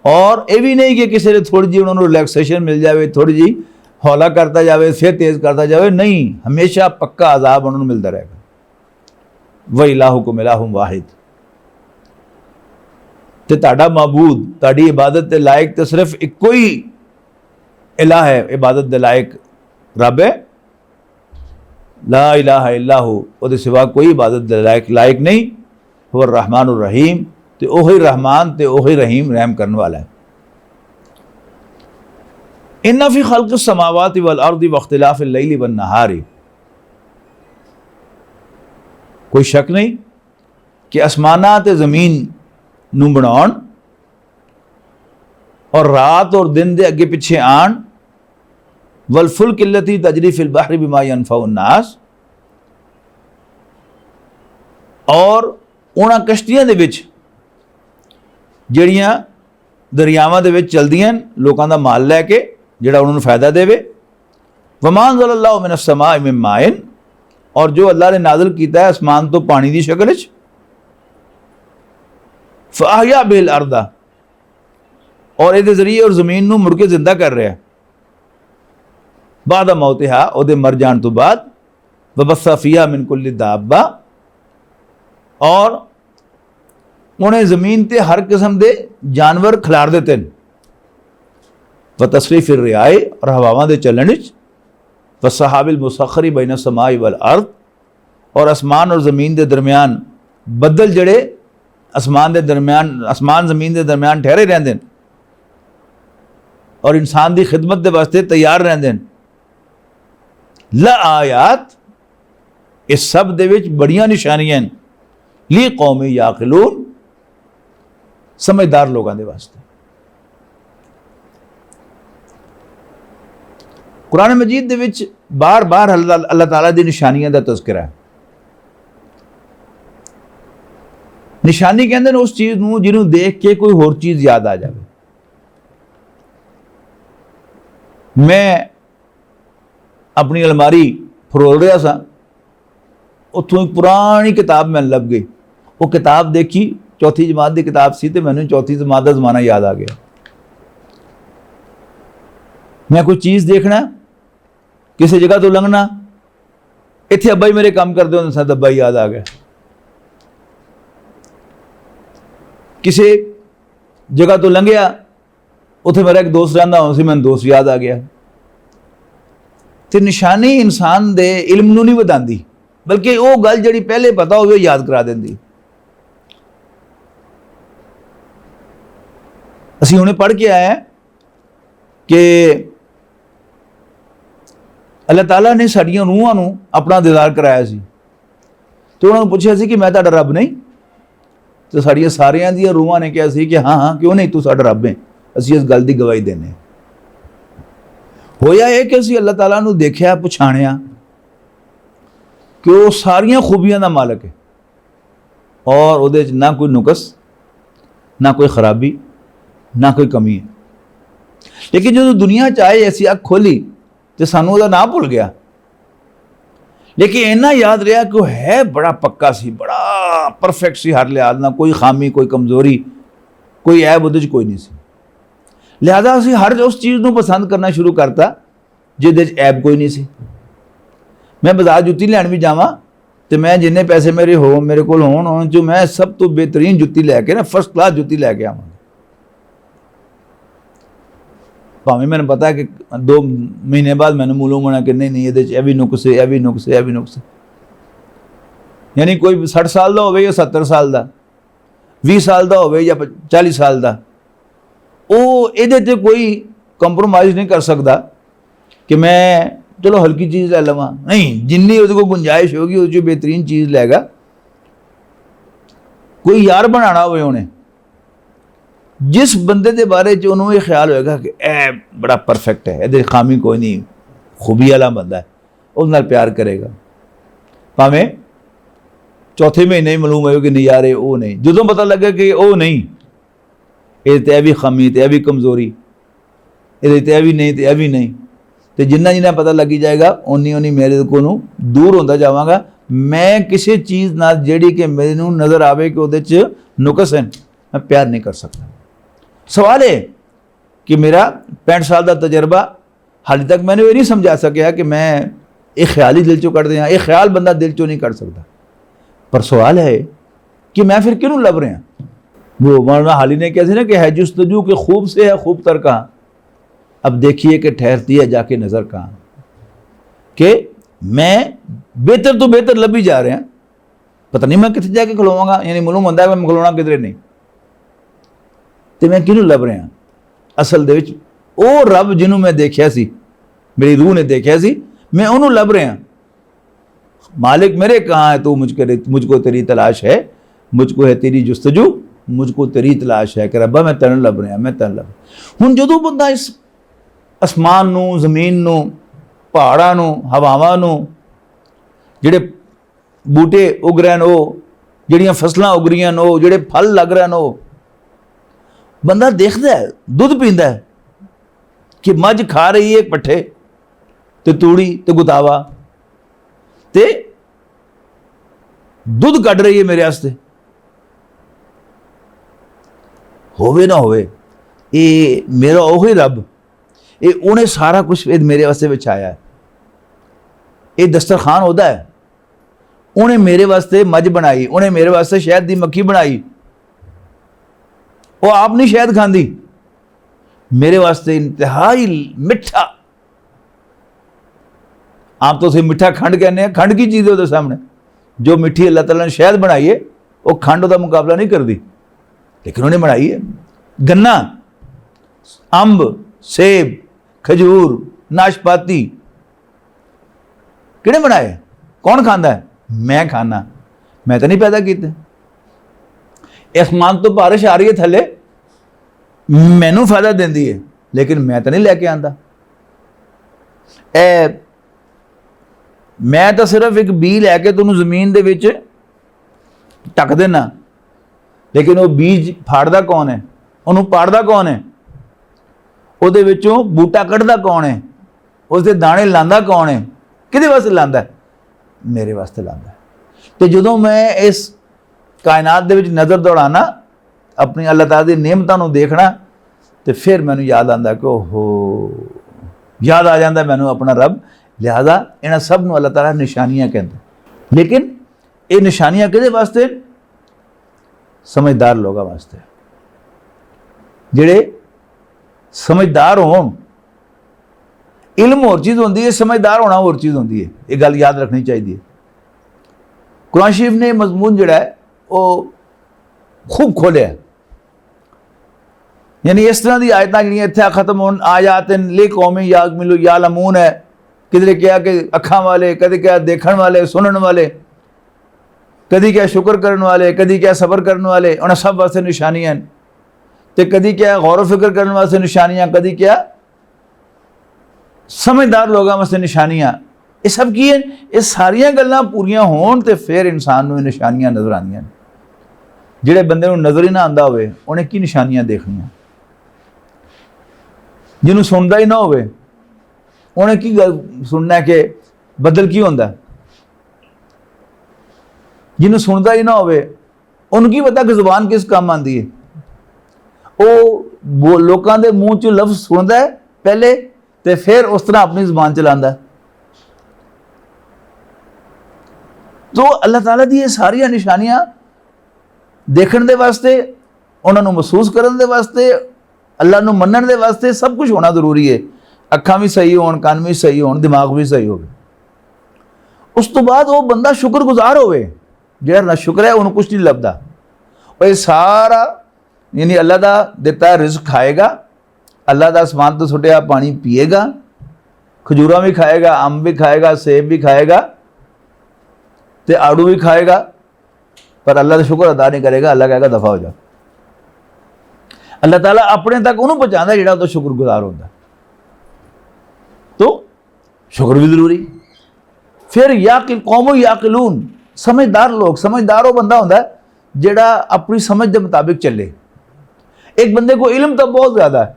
और ये भी नहीं कि किसी ने थोड़ी जी उन्होंने रिलैक्सेशन मिल जाए, थोड़ी जी हौला करता जाए फिर तेज करता जाए, नहीं, हमेशा पक्का अजाब उन्होंने मिलता रहेगा। वह इलाहुकुम इलाहुम वाहिद, ते ताड़ा माबूद ताड़ी इबादत के लायक तो सिर्फ इको ही इलाह है, इबादत के लायक रब है, ला इलाहा इल्लाहु, उसके सिवा कोई इबादत के लायक नहीं। हुवा रहमानुर रहीम, ते ओही रहमान ते ओही रहीम, रहम करने वाला है। इन्ना फी खल्क़िस समावाति वल अर्दि वख्तिलाफिल लैली वन नहारी, कोई शक नहीं कि आसमाना ते ज़मीन नूं बनाउण और रात और दिन दे अगे पिछे आण, वल फुल्क लती तजरी फिल बहरी बिमा यनफउन नास, और उन्हां कश्तियां दे विच जिहड़ियां दरियावां दे विच चलदियां लोकां दा माल लैके जिहड़ा उन्हां नूं फायदा देवे। वमा अंज़लल्लाहु मिनस समाई मिन माइन, और जो अल्लाह ने नाज़िल कीता है आसमान तो पानी की शक्ल च, फ़अहया बिल अर्दा, और इहदे जरिए और ज़मीन नूं मुड़ के जिंदा कर रहा है, बाद मौतिहा, उहदे मर जाण तो बाद, वबस्सा फ़ीहा मिन कुल्लि दाब्बा, और उन्हें ज़मीन ते हर किस्म के जानवर खिलार देते हैं। व तसरीफ़ रियाए, और हवावां दे चलन च, व सहाबिल मुसख्खरी बैन समाई वल अर्द, और आसमान और ज़मीन के दरमियान बदल जड़े आसमान के दरमियान आसमान ज़मीन के दरमियान ठहरे रहते हैं और इंसान की खिदमत के वास्ते तैयार रहते हैं। ला आयात, इस सब दे विच बड़ियां निशानियां ली कौमी याकिलून, समझदार लोगों के वास्ते। कुरान मजीद दे विच बार बार अल्लाह ताला दी निशानियां दा तज़किरा है। निशानी कहते हैं उस चीज़ नूं जिन्हों देख के कोई होर चीज़ याद आ जाए। मैं अपनी अलमारी फरोल रहा सा, उत्थों एक पुरानी किताब मैं लभ गई, वो किताब देखी, चौथी जमात की किताब सी, तो मैंने चौथी जमात का जमाना याद आ गया। मैं कोई चीज़ देखना, किसी जगह तो लंघना, इत्थे अब्बा ही मेरे काम करते होंदे सन, अब्बा ही याद आ गया। किसी जगह तो लंघिया, उत्थे मेरा एक दोस्त रहिंदा हुंदा सी, मैनूं दोस्त याद आ गया। तो निशानी इंसान दे इल्म नूं नहीं वधांदी, बल्कि वो गल जिहड़ी पहले पता होवे याद करा देंदी। असीं हुणे पढ़ के आए हैं कि अल्लाह ताला ने साडियां रूहां नूं अपना दीदार कराया सी, तो उन्होंने पूछा सी कि मैं तुहाडा रब नहीं? तो साडियां सारियां दियां रूहां ने कहा सी कि हाँ हाँ क्यों नहीं, तू साडा रब है, असीं इस गल की गवाही देने। होया यह कि असीं अल्लाह ताला नूं देखिया, पछाणिया कि वो सारियां खूबियां दा मालक है और उहदे च ना कोई नुकस, ना कोई खराबी, ना कोई कमी है। लेकिन जो दुनिया च आए ऐसी अख खोली तो सानू उहदा नाम भुल गया, लेकिन इन्ना याद रहा कि वह है बड़ा पक्का सी, बड़ा परफेक्ट सी, हर लिहाज ना कोई खामी, कोई कमजोरी, कोई ऐब उहदे च कोई नहीं सी। लिहाजा असीं हर उस चीज़ को पसंद करना शुरू करता जिहदे च ऐब कोई नहीं सी। मैं बाजार जुत्ती लैन भी जावां तो मैं जिन्ने पैसे मेरे हो मेरे कोल होण उहदे चों मैं सब तो बेहतरीन जुत्ती लैके ना, फर्स्ट क्लास जुत्ती लैके आवां। भावें मैंने पता है कि 2 महीने बाद मैंने मालूम होना कि नहीं ये यह भी नुक्स है, यह भी नुक्स है, यह भी नुक्स है। यानी कोई 60 साल का हो या 70 साल का, 20 साल का हो या 40 साल का, वो ये कोई कंप्रोमाइज़ नहीं कर सकता कि मैं चलो हल्की चीज़ ले लवां, नहीं, जिन्नी उसको गुंजाइश होगी उस बेहतरीन चीज़ लेगा। कोई यार बनाना हो उन्हें, जिस बंदे के बारे च उन्होंने ये ख्याल होएगा कि ए बड़ा परफेक्ट है, ये खामी कोई नहीं, खूबी वाला बंदा है, उस नाल प्यार करेगा। भावें चौथे महीने ही मालूम हो कि नहीं यार वो नहीं, जो पता लगे कि वो नहीं, ये भी खामी, तो यह भी कमज़ोरी, ये भी नहीं, तो यह भी नहीं, तो जिन्ना जिन्ना पता लगी जाएगा उन्नी उन्नी मेरे को दूर होता जावांगा, मैं किसी चीज़ नाल जिहड़ी कि मैनूं नज़र आवे कि उहदे च नुकस है, मैं प्यार नहीं कर सकता। सवाल है कि मेरा 65 साल का तजर्बा हाले तक मैंने ये नहीं समझा सकिया कि मैं एक ख्याल ही दिल चों कढ़ दिया, एक ख्याल बंदा दिल चों नहीं कढ़ सकता। पर सवाल है कि मैं फिर क्यों लभ रहा। वो मौलाना हाली ने कहा ना कि है जुस्तजू के खूब से है खूब तर कहाँ, अब देखिए कि ठहरती है जाके नज़र कहाँ, कि मैं बेहतर तो बेहतर लभी जा रहा, पता नहीं मैं कितने जाके खलोवांगा, यानी मालूम होंदा है मैं खलोना किधरे नहीं, तो मैं क्यों लभ रहा। असल दे विच ਉਹ रब जिन्हों मैं देखा सी, मेरी रूह ने देखा सी, मैं उन्होंने लभ रहा। मालिक मेरे कहाँ है तू, मुझको तेरी तलाश है, मुझको है तेरी जुस्तजू, मुझको तेरी तलाश है कि रब्बा मैं तेन लभ रहा, मैं तेन लभ। हुण जदों बंदा इस आसमान नूं, जमीन नूं, पहाड़ां नूं, हवावां नूं, जिहड़े बूटे उग रहे हैं, जिहड़ियां फसलां उग रही हैं, जिहड़े फल लग रहे हैं, बंदा देखदा है, दुध पींदा है कि मझ खा रही है पट्ठे ते तूड़ी ते गुतावा ते दुध कढ़ रही है मेरे वास्ते। होवे ना होवे ये मेरा ओही रब, ये उन्हें सारा कुछ मेरे वास्ते बिछाया है, ये दस्तरखान होता है, उन्हें मेरे वास्ते मझ बनाई, उन्हें मेरे वास्ते शहद की मक्खी बनाई, वो आप नहीं शहद खांदी, मेरे वास्ते इंतहाई मिठा, आप तो उसे मिठा खंड कहने हैं, खंड की चीज़ है उसके सामने, जो मिठी अल्लाह ताला ने शहद बनाई है वो खंड का मुकाबला नहीं करती, लेकिन उन्हें बनाई है। गन्ना, अंब, सेब, खजूर, नाशपाती किहड़े बनाए, कौन खांदा है, मैं खाना, मैं तो नहीं पैदा किए। आसमान तो बारिश आ रही है थले, मैनू फायदा देंदी है, लेकिन मैं तो नहीं लैके आंदा। मैं तो सिर्फ एक बी लैके तुहानूं जमीन दे विच टक देना, लेकिन वो बीज फाड़दा कौन है, उन्होंने पाड़दा कौन है, उहदे विचों बूटा कढ़दा कौन है, उसके दाने लांदा कौन है, किहदे वास्ते लांदा है, मेरे वास्ते लांदा है। तो जदों मैं इस कायनात दे विच नज़र दौड़ाना, अपनी अल्लाह ताला दी नेमतां नूं देखना, तो फिर मैनूं याद आंदा कि ओहो, याद आ जाता मैनूं अपना रब। लिहाजा इन्हां सब नूं अल्लाह ताला निशानियां कहंदा। लेकिन ये निशानियां किहदे वास्ते, समझदार लोगों वास्ते, जिहड़े समझदार होण। इल्म होर चीज़ होंदी है, समझदार होना होर चीज़ होंदी है, ये गल याद रखनी चाहिए। कुरान शरीफ ने मजमून जिहड़ा है वो खूब खोलिया, यानी इस तरह की आयतां जिहड़ियां इत्थे खत्म होण, आयातिन ले कौमी यामिलू यालमून है, किधरे क्या कि अखां वाले, कदे क्या देखण वाले, सुनने वाले, कदी क्या शुक्र करने वाले, कदी क्या सबर करने वाले, उन्हें सब वास्ते निशानियां, तो कदी क्या गौर फिक्र करने वास्ते निशानियां, कदी क्या समझदार लोगों वास्ते निशानियां। ये सब की है, ये सारियां गल्लां पूरियां होण ते फिर इंसान नूं निशानियां नज़र आंदियां। जिहड़े बंदे नूं नज़र ही ना आंदा होवे, उन्हें की निशानियां देखनियां। जिन्हों सुनता ही ना होवे, उन्हें की गल सुनना है कि बदल की होंदा। जिन्हों सुनता ही ना होवे, उनकी पता कि जुबान किस काम आती है। वो लोगों के मूँह चो लफ्ज़ सुनता है पहले, तो फिर उस तरह अपनी जुबान चलाता। तो अल्लाह ताला दी ये सारिया निशानियां देखने दे वास्ते, उन्होंने महसूस करने दे वास्ते, अल्लाह नूं मनण दे वास्ते सब कुछ होना जरूरी है। अखां भी सही होण, कान भी सही होण, दिमाग भी सही होवे। उस तो बाद वो बंदा शुक्रगुजार होवे। जिहड़ा ना शुक्र है उन्होंने कुछ नहीं लभदा। और ये सारा यानी अल्लाह का दिता रिज़्क खाएगा, अल्लाह का आसमान तो सुटिया पानी पिएगा, खजूरा भी खाएगा, अंब भी खाएगा, सेब भी खाएगा, तो आड़ू भी खाएगा, पर अल्लाह का शुक्र अदा नहीं करेगा। अल्लाह कहेगा दफा हो जा। अल्लाह ताला अपने तक उन्होंने पहुँचाता जिहड़ा तो शुक्रगुजार होता। तो शुक्र भी जरूरी। फिर याकिल कौमो याकिलून, समझदार लोग, समझदार वो बंदा होता है जिहड़ा अपनी समझ के मुताबिक चले। एक बंदे को इल्म तो बहुत ज़्यादा है,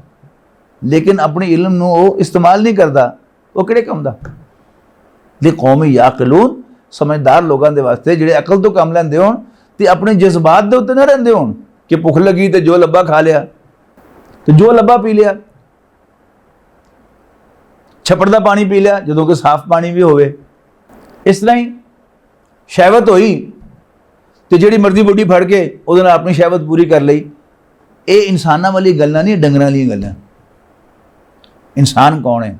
लेकिन अपनी इल्म नूं वो इस्तेमाल नहीं करता, वो किहड़े काम दा। ले कौमी याकिलून, समझदार लोगों के वास्ते जिहड़े अकल तो काम लैंदे होण ते अपने जज्बात दे उत्ते ना रहिंदे होण कि भुख लगी तो जो लब्बा खा लिया, तो जो लब्बा पी लिया, छप्पड़ का पानी पी लिया जदों कि साफ पानी भी होवे। इस तरह ही शहवत होई तो जिहड़ी मर्जी बुढ़ी फड़ के उहदे नाल अपनी शहवत पूरी कर लई। ये इंसानां वाली गल्लां नहीं, डंगरां वाली गल्लां। इंसान कौन है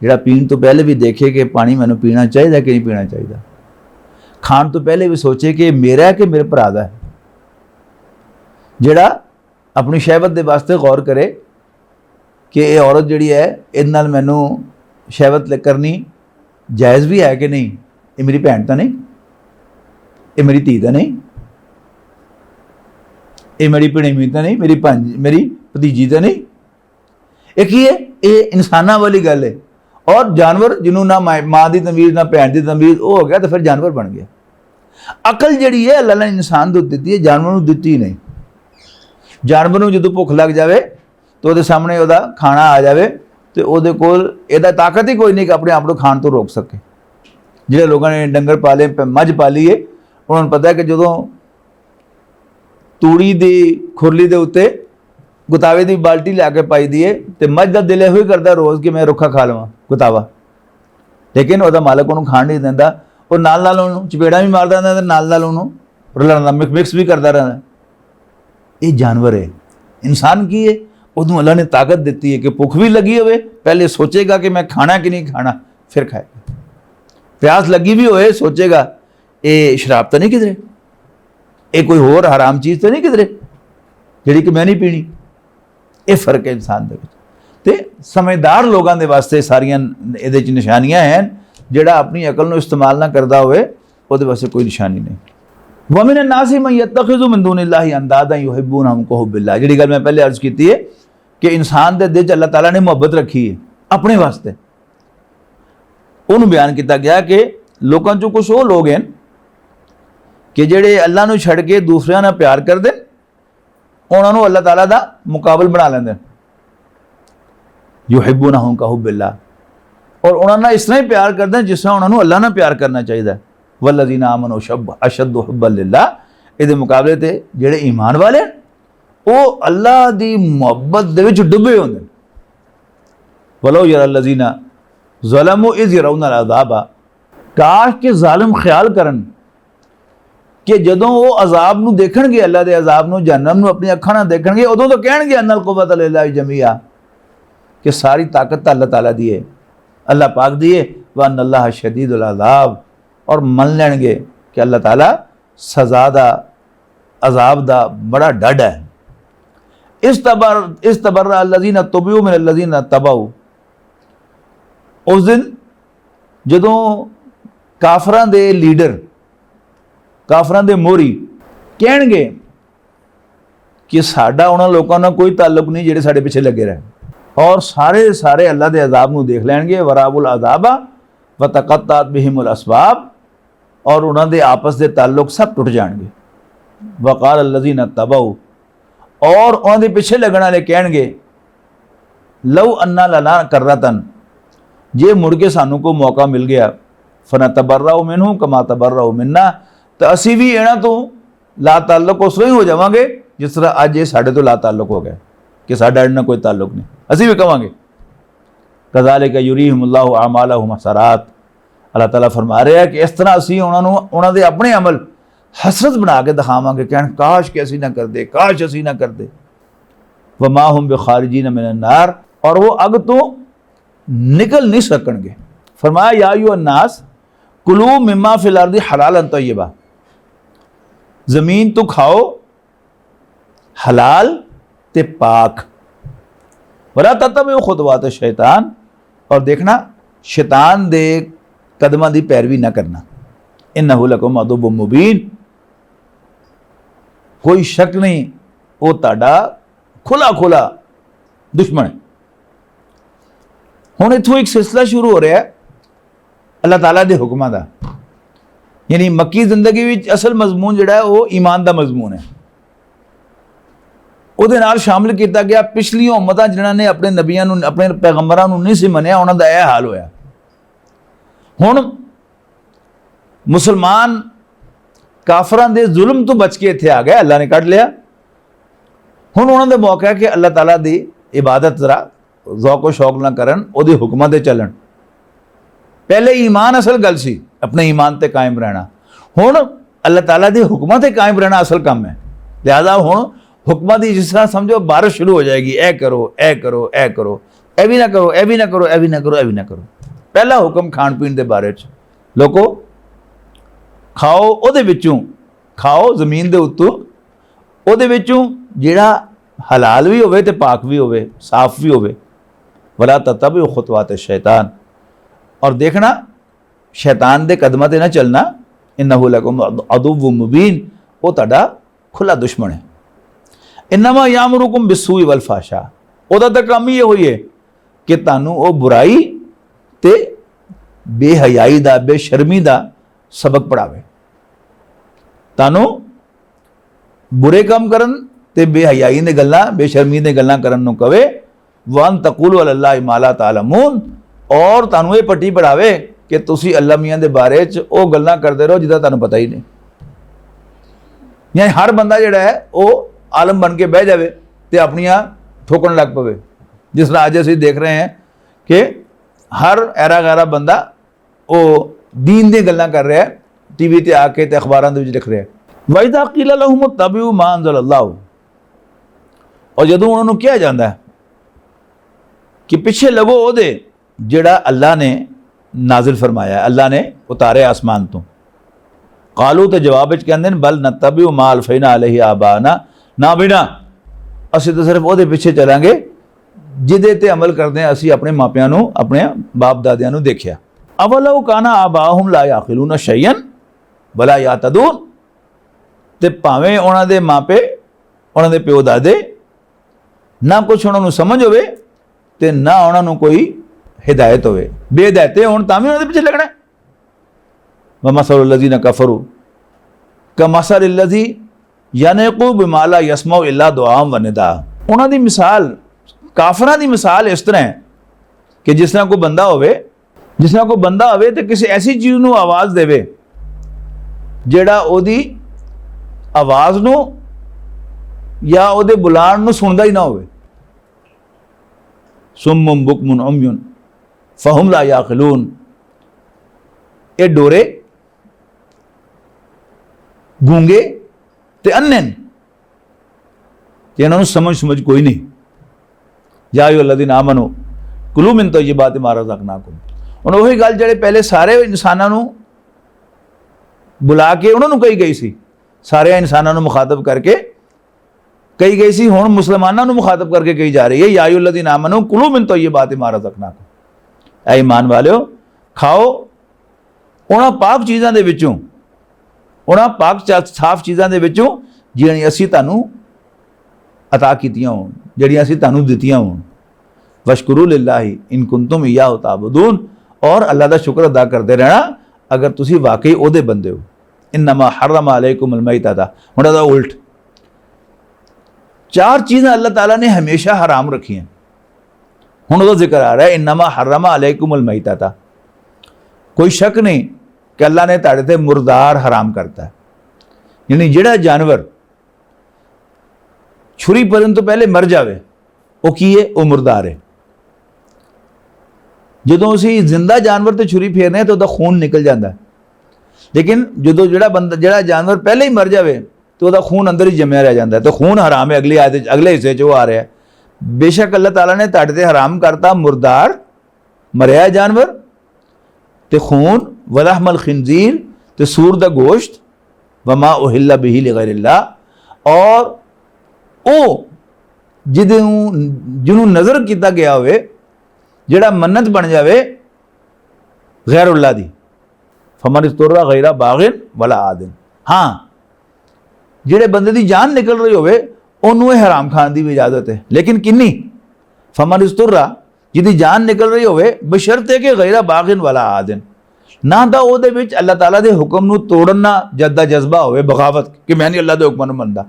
जिहड़ा पीण तो पहले भी देखे कि पानी मैनूं पीना चाहिए कि नहीं पीना चाहिए, खाण तो पहले भी सोचे कि मेरा है कि मेरे भरा दा है, जिहड़ा अपनी शहवत के वास्ते गौर करे कि ये औरत जिहड़ी है इहदे नाल मैनूं शहवत करनी जायज़ भी है कि नहीं, ये मेरी भैन तो नहीं, ये मेरी धी तो नहीं, ये मेरी भणेवी तो नहीं, मेरी भतीजी तो नहीं। ये की है? ये इंसानां वाली गल है। और जानवर जिन्हों ना माँ की तमीज़ ना भैन की तमीज़, वो हो गया तो फिर जानवर बन गया। अकल जिहड़ी है अल्लाह ने इंसान को दी है, जानवर को दी नहीं। जानवर को जो भुख लग जाए तो वो सामने वह खाना आ जाए तो वो कोल इहदा ताकत ही कोई नहीं कि अपने आप को खाण तो रोक सके। जिहड़े लोगों ने डंगर पाले, मझ पाली है, उन्होंने पता है कि जो तूड़ी की खुरली के उत्ते गुतावे की बाल्टी लिया के पाई दी है तो मझ का दिल यही करता रोज़ कि मैं रुखा खा लवां गुतावा, लेकिन वह मालक उन्होंने खाण नहीं देंदा। और नाल नाल उन्होंने चपेड़ा भी मारता रहता, नाल नाल उन्होंने रलणदा मिक्स भी करता रहता। ये जानवर है। इंसान की है? उदों अल्लाह ने ताकत दी है कि भुख भी लगी होवे पहले सोचेगा कि मैं खाना कि नहीं खाना, फिर खाएगा। प्यास लगी भी होए सोचेगा ये शराब तो नहीं किधरे, ये कोई होर हराम चीज़ तो नहीं किधरे जिहड़ी कि मैं नहीं पीनी। ये फर्क है इंसान दे विच। ते समझदार लोगों के वास्ते सारियां इहदे च निशानियां हैं। जिहड़ा अपनी अकल नूं इस्तेमाल ना करता होवे उहदे वास्ते कोई निशानी नहीं। वमिन अन्नासी मन यत्तखिज़ु मिन दूनिल्लाहि अंदादन युहिब्बूनहुम कहुब्बिल्लाह। जिहड़ी गल मैं पहले अर्ज की है कि इंसान के दिल च अल्लाह ताला ने मुहब्बत रखी है अपने वास्ते। उन्होंने बयान किया गया कि लोगों चों कुछ वो लोग हैं कि जिहड़े अल्लाह नूं छड़ के दूसरिਆਂ नाल प्यार करते उन्होंने अल्लाह ताला दा मुकाबल बना लेंदे युहिब्बूनहुम कहुब्बिल्लाह। और उन्होंने इस तरह ही प्यार करते हैं जिस तरह उन्होंने अल्लाह नाल प्यार करना चाहिए। वल्लज़ीना आमनू अशद्दु हुब्बन लिल्लाह। इहदे मुकाबले ते जिहड़े ईमान वाले वो अल्लाह की मुहब्बत दे विच डुबे होंदे। वलो यरल्लज़ीना ज़लमू इज़ यरौनल अज़ाबा। काश के जालिम ख्याल करन कि जदों वो अजाब नूं देखणगे, अल्लाह के अजाब नूं, जहन्नम नूं अपनी अखां नाल देखणगे, उदों तो कहणगे अन्नल कुव्वत लिल्लाहि जमीआ, कि सारी ताकत तो अल्लाह ताला दी है, अल्लाह पाक दी है। व अन्नल्लाह शदीदुल अज़ाब। और मन लैणगे कि अल्लाह ताला सज़ा दा, अजाब दा बड़ा डड है। इस तबर्रा अल्लज़ीना तुबिऊ मिन अल्लज़ीना तबऊ। उस दिन जदों काफरां दे लीडर, काफरां दे मोहरी कहणगे कि साडा उन्हां लोकां नाल कोई ताल्लुक नहीं जिहड़े साडे पिछे लगे रहे, और सारे सारे अल्लाह के अजाब नूं देख लैणगे। वराबुल अजाबा व तक़त्तअत बिहिमुल असबाब। और उन्होंने आपस के ताल्लुक सब टुट जाएंगे। वक़ाल अल्लज़ीना तबऊ। और उन्होंने पिछे लगने वाले कहणगे लव अन्ना लना कररतन, जे मुड़ के सानू को मौका मिल गया, फनतबर्रउ मिन्हुम कमा तबर्रउ मिन्ना, तो असी भी इन्हां तो ला ताल्लुक उस तरह ही हो जावांगे जिस तरह अज ये साडे तो ला ताल्लुक हो गए कि साडा इन्हां कोई ताल्लुक नहीं, असी भी कहांगे। कज़ालिका युरीहिमुल्लाहु अमालहुम हसरात। अल्लाह ताला फरमा रहा है कि इस तरह असी उन्होंने अपने अमल हसरत बना के दिखावांगे, कहन काश कि असी ना करते, काश असी ना करते। वमा हुम बिखारिजीन मिनन नार। और वो अग तो निकल नहीं सकणगे। फरमाया या अय्युहन्नास कुलू मिम्मा फिल अर्दि हलालन तय्यबा। जमीन तो खाओ हलाल ते पाक। वला तत्तबिउ खुतवात शैतान। और देखना शैतान दे कदमां दी पैरवी ना करना। इन्नहु लकुम अदुव्वुम मुबीन। कोई शक नहीं वो ताड़ा खुला खुला दुश्मन है। हुण इत्थों एक सिलसिला शुरू हो रहा है अल्लाह ताला दे हुक्मां दा। यानी मक्की जिंदगी विच असल मजमून जिहड़ा है वो ईमान दा मजमून है। उहदे नाल शामिल किया गया पिछलियां उम्मतां जिन्हां ने अपने नबियां नूं, अपने पैगंबरां नूं नहीं सी मन्निया, उन्हां दा यह हाल होया। हुण मुसलमान काफरां दे जुल्म तो बच के इत्थे आ गए, अल्लाह ने कढ़ लिया। हुण उन्हां दा मौका है कि अल्लाह ताला दी इबादत जरा ज़ौक शौक ना करन, उहदे हुक्मां ते चलन। पहले ईमान असल गल सी, अपने ईमान ते कायम रहना। हुण अल्लाह ताला दे हुक्मां ते कायम रहना असल काम है। लिहाजा हुण हुक्मां दी जिस तरह समझो बारिश शुरू हो जाएगी, ए करो, ए करो, ए करो, ए भी ना करो, ए भी ना करो, ए भी ना करो, ए भी ना करो। पहला हुक्म खाण पीण दे बारे च, लोगो खाओ उहदे विचों, खाओ जमीन दे उत्तों उहदे विचों जिहड़ा हलाल भी होवे ते पाक भी होवे, साफ भी होवे। वला तत्तबिउ खुतवात शैतान, और देखना शैतान दे कदमां ते ना चलना। इन्नहु लकुम अदुव्वुम मुबीन, वो तुहाडा खुला दुश्मन है। इन्नमा यामुरुकुम बिस्सूइ वल फाशा, उहदा तां काम ही होई है कि तुहानूं वो बुराई ते बेहयाई दा, बेशर्मी दा सबक पढ़ावे। तुहानूं बुरे काम करन ते बेहयाई ने गल्लां, बेशर्मी ने गल्लां करन नूं कवे। वन तकूलु अलल्लाहि मा ला तालमून, और तुहानूं ये पट्टी पढ़ावे कि तुसी अल्लाह मियां दे बारे च वो गल्लां करदे रहो जिहदा तुहानूं पता ही नहीं। यानी हर बंदा जिहड़ा है वो आलम बन के बह जावे ते अपनियां ठोकण लग पवे। जिस तरह अज असीं देख रहे हैं कि हर ऐरा गैरा बंदा वो दीन दी गल्लां कर रहा है, टीवी ते आके ते अखबारां दे विच लिख रहा है। वइज़ा क़ीला लहुम इत्तबिउ मा अंज़लल्लाहु, और जदों उन्होंने कहा जाता है कि पिछे लगो ओदे जिहड़ा अल्लाह ने नाजिल फरमाया, अल्लाह ने उतारे आसमान तो। कालू तो जवाब कहते हैं बल नत्तबिउ मा अलफ़ैना अलैहि आबाना, ना बिना असीं तो सिर्फ ओदे पिछे चलांगे जिहदे ते अमल करदे असीं अपने मापियां नूं, अपने बाप दादियां नूं देखिया। अवलौ काना आबाहुम ला याक़िलून शैयन वला यातदून, ते भावें उन्हां दे मापे, उन्हां दे प्यो दादे ना कुछ उन्हां नूं समझ होवे ते ना उन्हां नूं कोई हिदायत होवे, बेहिदायते होण तां भी उन्हां दे पिछे लगना है। वमसलुल लज़ीना कफ़रू कमसलिल लज़ी यनक़ु बिमा ला यसमउ इल्ला दुआअन व निदा। उन्हां दी मिसाल, काफरां दी मिसाल इस तरह है कि जिस तरह कोई बंदा होवे, जिस तरह कोई बंदा होवे ते किसी ऐसी चीज़ नूं आवाज़ देवे जिहड़ा ओदी आवाज़ नूं या ओदे बुलाण नूं सुणदा ही ना होवे। सुम्मुम बुकमुन उम्युन फहुम ला याक़िलून, ये डोरे, गूंगे ते अन्ने ते इन्हां नूं समझ कोई नहीं। या अय्युहल्लज़ीना आमनू कुलू मिन तय्यिबाति मा रज़क़नाकुम, हुण वही गल जिहड़े पहले सारे इंसानां नूं बुला के उन्हां नूं कही गई सी, सारे इंसानां नूं मुखातब करके कही गई सी, हुण मुसलमानां नूं मुखातब करके कही जा रही है। या अय्युहल्लज़ीना आमनू कुलू मिन तय्यिबाति मा रज़क़नाकुम, ऐ ईमान वालिओ खाओ उन्हां पाक चीज़ां दे विचों, उन्हां पाक साफ चीज़ां दे विचों जिहड़ियां असीं तुहानूं अता कीतियां होण, जिहड़ियां असीं तुहानूं दित्तियां होण। वशकुरू लिल्लाहि इन कुंतुम इय्याहु ताबुदून, और अल्लाह दा शुक्र अदा करते रहना अगर तुसीं वाकई ओहदे बंदे हो। इन्नमा हर्रम अलैकुमुल मैतता, हुण इहदा उल्ट चार चीज़ां अल्लाह ताला ने हमेशा हराम रखियां। हुण उहदा जिक्र आ रहा है इन्नमा हर्रम अलैकुमुल मैतता, कोई शक नहीं कि अल्लाह ने तुहाडे ते मुर्दार हराम करता है। यानी जिहड़ा जानवर छुरी भरन तो पहले मर जावे वो की है, वो मुर्दार है। जदों असीं जिंदा जानवर ते छुरी फेरने तो उहदा खून निकल जाता है, लेकिन जदों जिहड़ा बंदा, जिहड़ा जानवर पहले ही मर जावे तो उहदा खून अंदर ही जमया रह जाता है। तो खून हराम है, अगली आयत अगले हिस्से च वो आ रहा है। बेशक अल्लाह ताला ने तुहाडे ते हराम करता मुर्दार मरिया जानवर ते खून, वलहमल खिंजीर ते सूर दा गोश्त, वमा उहिल्ला बिही लिगैरिल्लाह, और ओ जिन्हों नज़र किया गया होवे, जिहड़ा मन्नत बन जावे गैरुल्लाह दी। फमन इस्तुर्रा गैरा बागिन वला आदिन, हाँ जिहड़े बंदे दी जान निकल रही होवे उन्होंने हराम खान की भी इजाजत है, लेकिन किन्नी? फमन इस्तुर्रा, जिहदी जान निकल रही होवे बशर्ते कि गैरा बागिन वला आदिन, ना तो उहदे विच अल्लाह ताला दे हुक्म नूं तोड़ना जद्दा जज्बा होवे, बगावत कि मैं नहीं अल्लाह दे हुक्म नूं मनदा,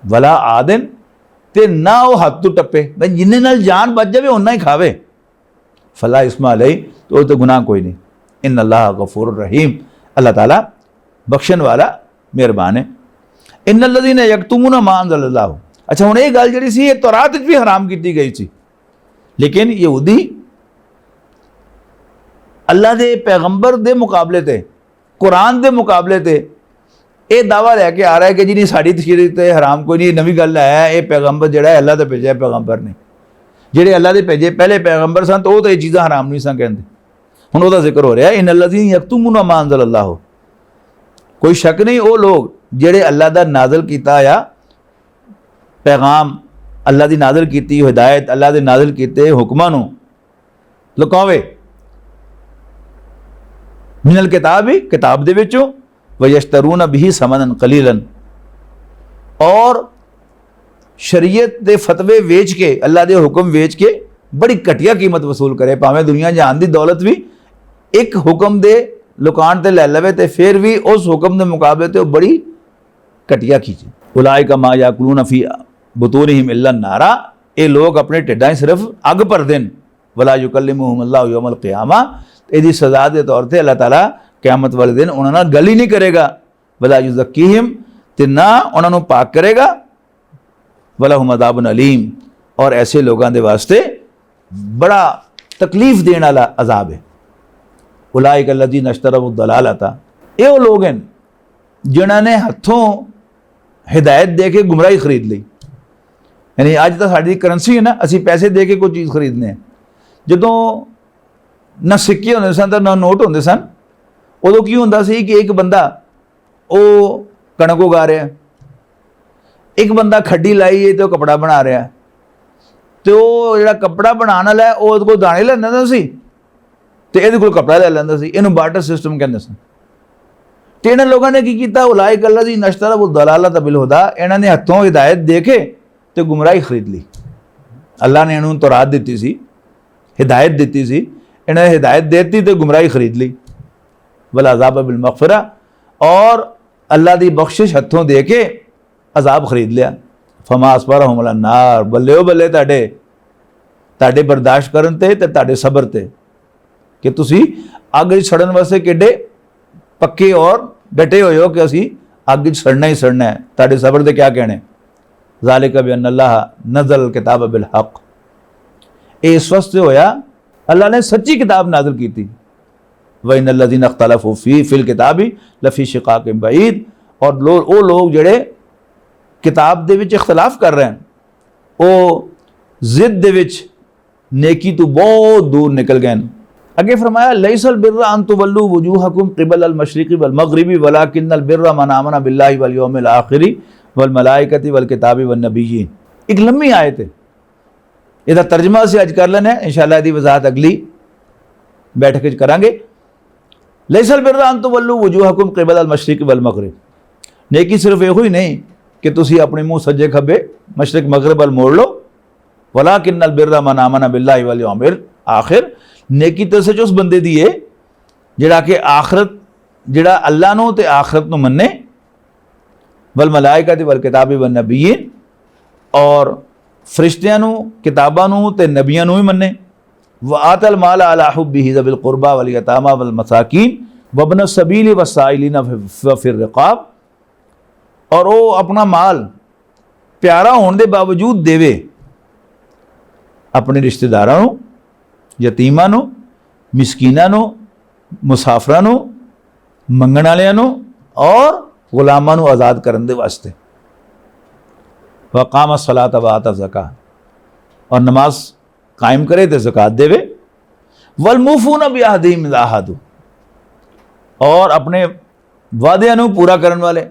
वला आदिन ते ना वो हद तो टप्पे, जिन्ने नाल जान बच जावे उन्ना ही खावे, फला इस्मा अलैहि, तो गुनाह कोई नहीं। इन्नल्लाह गफूर रहीम, अल्लाह ताला बख्शण वाला मेहरबान है। इन्नल्लज़ीना यक्तुमूना मा अंज़लल्लाहु, अच्छा हुण ये गल जिहड़ी सी ये तौरात विच भी हराम की गई सी, लेकिन यहूदी अल्लाह दे पैगंबर दे मुकाबले ते, कुरान दे मुकाबले ते ये दावा लैके आ रहा है कि जी नहीं साड़ी तशरीत हराम कोई नहीं, नवी गल है, ये पैगंबर जिहड़ा है अल्लाह दा भेजिया पैगंबर ने, जिहड़े अल्लाह दे भेजे पहले पैगंबर सन तो वो तो ये चीज़ां हराम नहीं सन कहंदे। हुण ओहदा जिक्र हो रहा है इन्नल्लज़ीना यक्तुमूना मा अंज़लल्लाहु, कोई शक नहीं वो लोग जिहड़े अल्लाह दा नाज़िल कीता या पैगाम, अल्लाह दी नाज़िल कीती हिदायत, अल्लाह दे नाज़िल कीते हुक्मां नूं लुकावे, मिनल किताब ही किताब दे विचों, वयश्तरून बिही समनन कलीलन, और शरीयत दे फतवे वेच के, अल्लाह दे हुक्म वेच के बड़ी घटिया कीमत वसूल करे, भावें दुनिया जहान दी दौलत भी एक हुक्म दे लुकान ते लै लवे तो फिर भी उस हुक्म के मुकाबले ते बड़ी घटिया खींचे। उलाइका मा याकुलून फी बुतूनिहिम इल्ला नारा, ये लोग अपने ढिड्डां सिर्फ अग भरदे न, वला युकल्लिमुहुम अल्लाहु यौमल क़ियामा, इसकी सज़ा के तौर पर अल्लाह ताला क़यामत वाले दिन उन्होंने गल ही नहीं करेगा, वला युज़क्कीहिम, ते ना उन्होंने पाक करेगा, वलहुम अज़ाबुन अलीम, और ऐसे लोगों के वास्ते बड़ा तकलीफ देने वाला अजाब है। उलाइका लज़ीना इश्तरऊ दलालता, ये वो लोग हैं जिन्होंने हथों हिदायत दे के गुमराही खरीद ली, यानी अज तो साड़ी करंसी है ना, असी पैसे दे के कोई चीज़ खरीदने हैं, जदों ना सिक्के होंदे सन तो ना नोट होंदे सन, उदों की होंदा सी कि एक बंदा वो कणक उगा रहा है, एक बंदा खड्डी लाई है तो कपड़ा बना रहा है, तो जो कपड़ा बनाने वाला है वो को दाने लैंदा दा सी ते इहदे कोल कपड़ा लै लैंदा सी, इहनूं बार्टर सिस्टम कहंदे सन। ते इन्हां लोगों ने की कीता, उलाइका लज़ीना इश्तरऊ दलालता बिल हुदा, इन्हां ने हथों हिदायत दे के ते गुमराही खरीद ली। अल्लाह ने इन्हूं तौरात दित्ती सी, हिदायत दित्ती सी, इन्हें हिदायत देती तो गुमराही खरीद ली। वल अज़ाब बिल मग़फ़िरा, और अल्लाह की बख्शिश हथों दे के अजाब खरीद लिया। फमा असबरहुम अला नार, बल्ले बल्ले ताडे बर्दाश्त करन ते ताडे सबर ते, कि तुसी अग सड़न वास्ते किड्डे पक्के और डटे हुए हो कि असी अग सड़ना ही सड़ना है, ताडे सबर दे क्या कहने। ज़ालिका बिअन्नल्लाह नज़्ज़ल किताब बिल हक़, इस वास्ते होया अल्लाह ने सच्ची किताब नाज़िल की थी। व इन्नल्लज़ीना इख्तलफ़ू फ़िल किताबि लफ़ी शिक़ाक़िन बईद, और वो लोग जिहड़े किताब दे विच इख्तलाफ कर रहे हैं वो जिद दे विच नेकी तो बहुत दूर निकल गए। अगे फरमाया लैसल बिर्रा अन तुवल्लू वजूहकुम क़िबल अल मशरिक़ि वल मग़रिबि वलाकिन्नल बिर्रा मन आमना बिल्लाहि वल यौमिल आख़िरि वल मलाइकति वल किताबि वन नबिय्यीन। एक लम्मी आयत है, इसका तर्जमा से अज कर लेना है, इंशाअल्लाह दी वजाहत अगली बैठक करांगे। लैसल बिर्रा अन तुवल्लू वजूहकुम क़िबल अल मशरिक़ि वल मग़रिब, नेकी सिर्फ यो ही नहीं कि तुसी अपने मुँह सज्जे खब्बे मशरिक मग़रिब वल मोड़ लो, वलाकिन्नल बिर्रा मन आमना बिल्लाहि वल यौमिल आख़िर, नेकी तो सच उस बंदे दी है जिहड़ा कि आखरत, जिहड़ा अल्लाह नूं ते आखरत नूं मन्ने, वल मलाइकति वल किताबि वन नबिय्यीन, और फरिश्तियां नूं, किताबां नूं ते नबियां नूं ही मन्ने। व आतल माल अला हुब्बिही ज़िल क़ुरबा वल यतामा वल मसाकीन वब्न सबील वस्साइलिन व फिर रिक़ाब, और वो अपना माल प्यारा होने के बावजूद देवे अपने रिश्तेदारां नूं, यतीमां नूं, मिसकीनां नूं, मुसाफरां नूं, मंगण वालियां नूं और गुलामां नूं आज़ाद करन दे वास्ते। वक़ाम सलात व आता ज़का, और नमाज कायम करे तो ज़कात देवे। वल मूफ़ून बिअहदिहिम इज़ा अहदू, और अपने वादियां नूं पूरा करन वाले,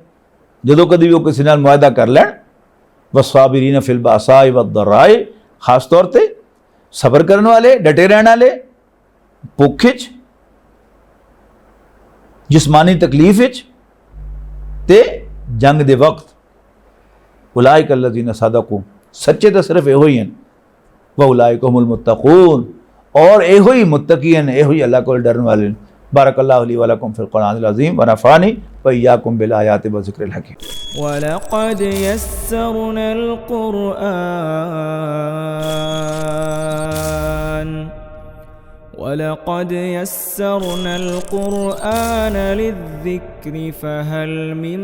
जदों कभी वो किसी नाल मुआहदा कर लैण। वस्साबिरीन फिल बासाई वद्दर्राई, खास तौर पर सबर करने वाले, डटे रहने वाले, भुख विच, जिस्मानी तकलीफ विच ते जंग दे वक्त। उलाइका लज़ीना सदक़ू, सच्चे तो सिर्फ यो ही हैं। व उलाइका हुमुल मुत्तक़ून, और यो ही मुत्तकी हैं, यो ही अल्लाह को डरने वाले। बारकल्लाहु ली व लकुम फिल क़ुरआनिल अज़ीम व नफ़अनी व इय्याकुम बिल आयाति व ज़िक्रिल हकीम। वलक़द यस्सरनल क़ुरआन ولقد يسرنا القرآن للذكر فهل من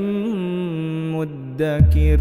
مدكر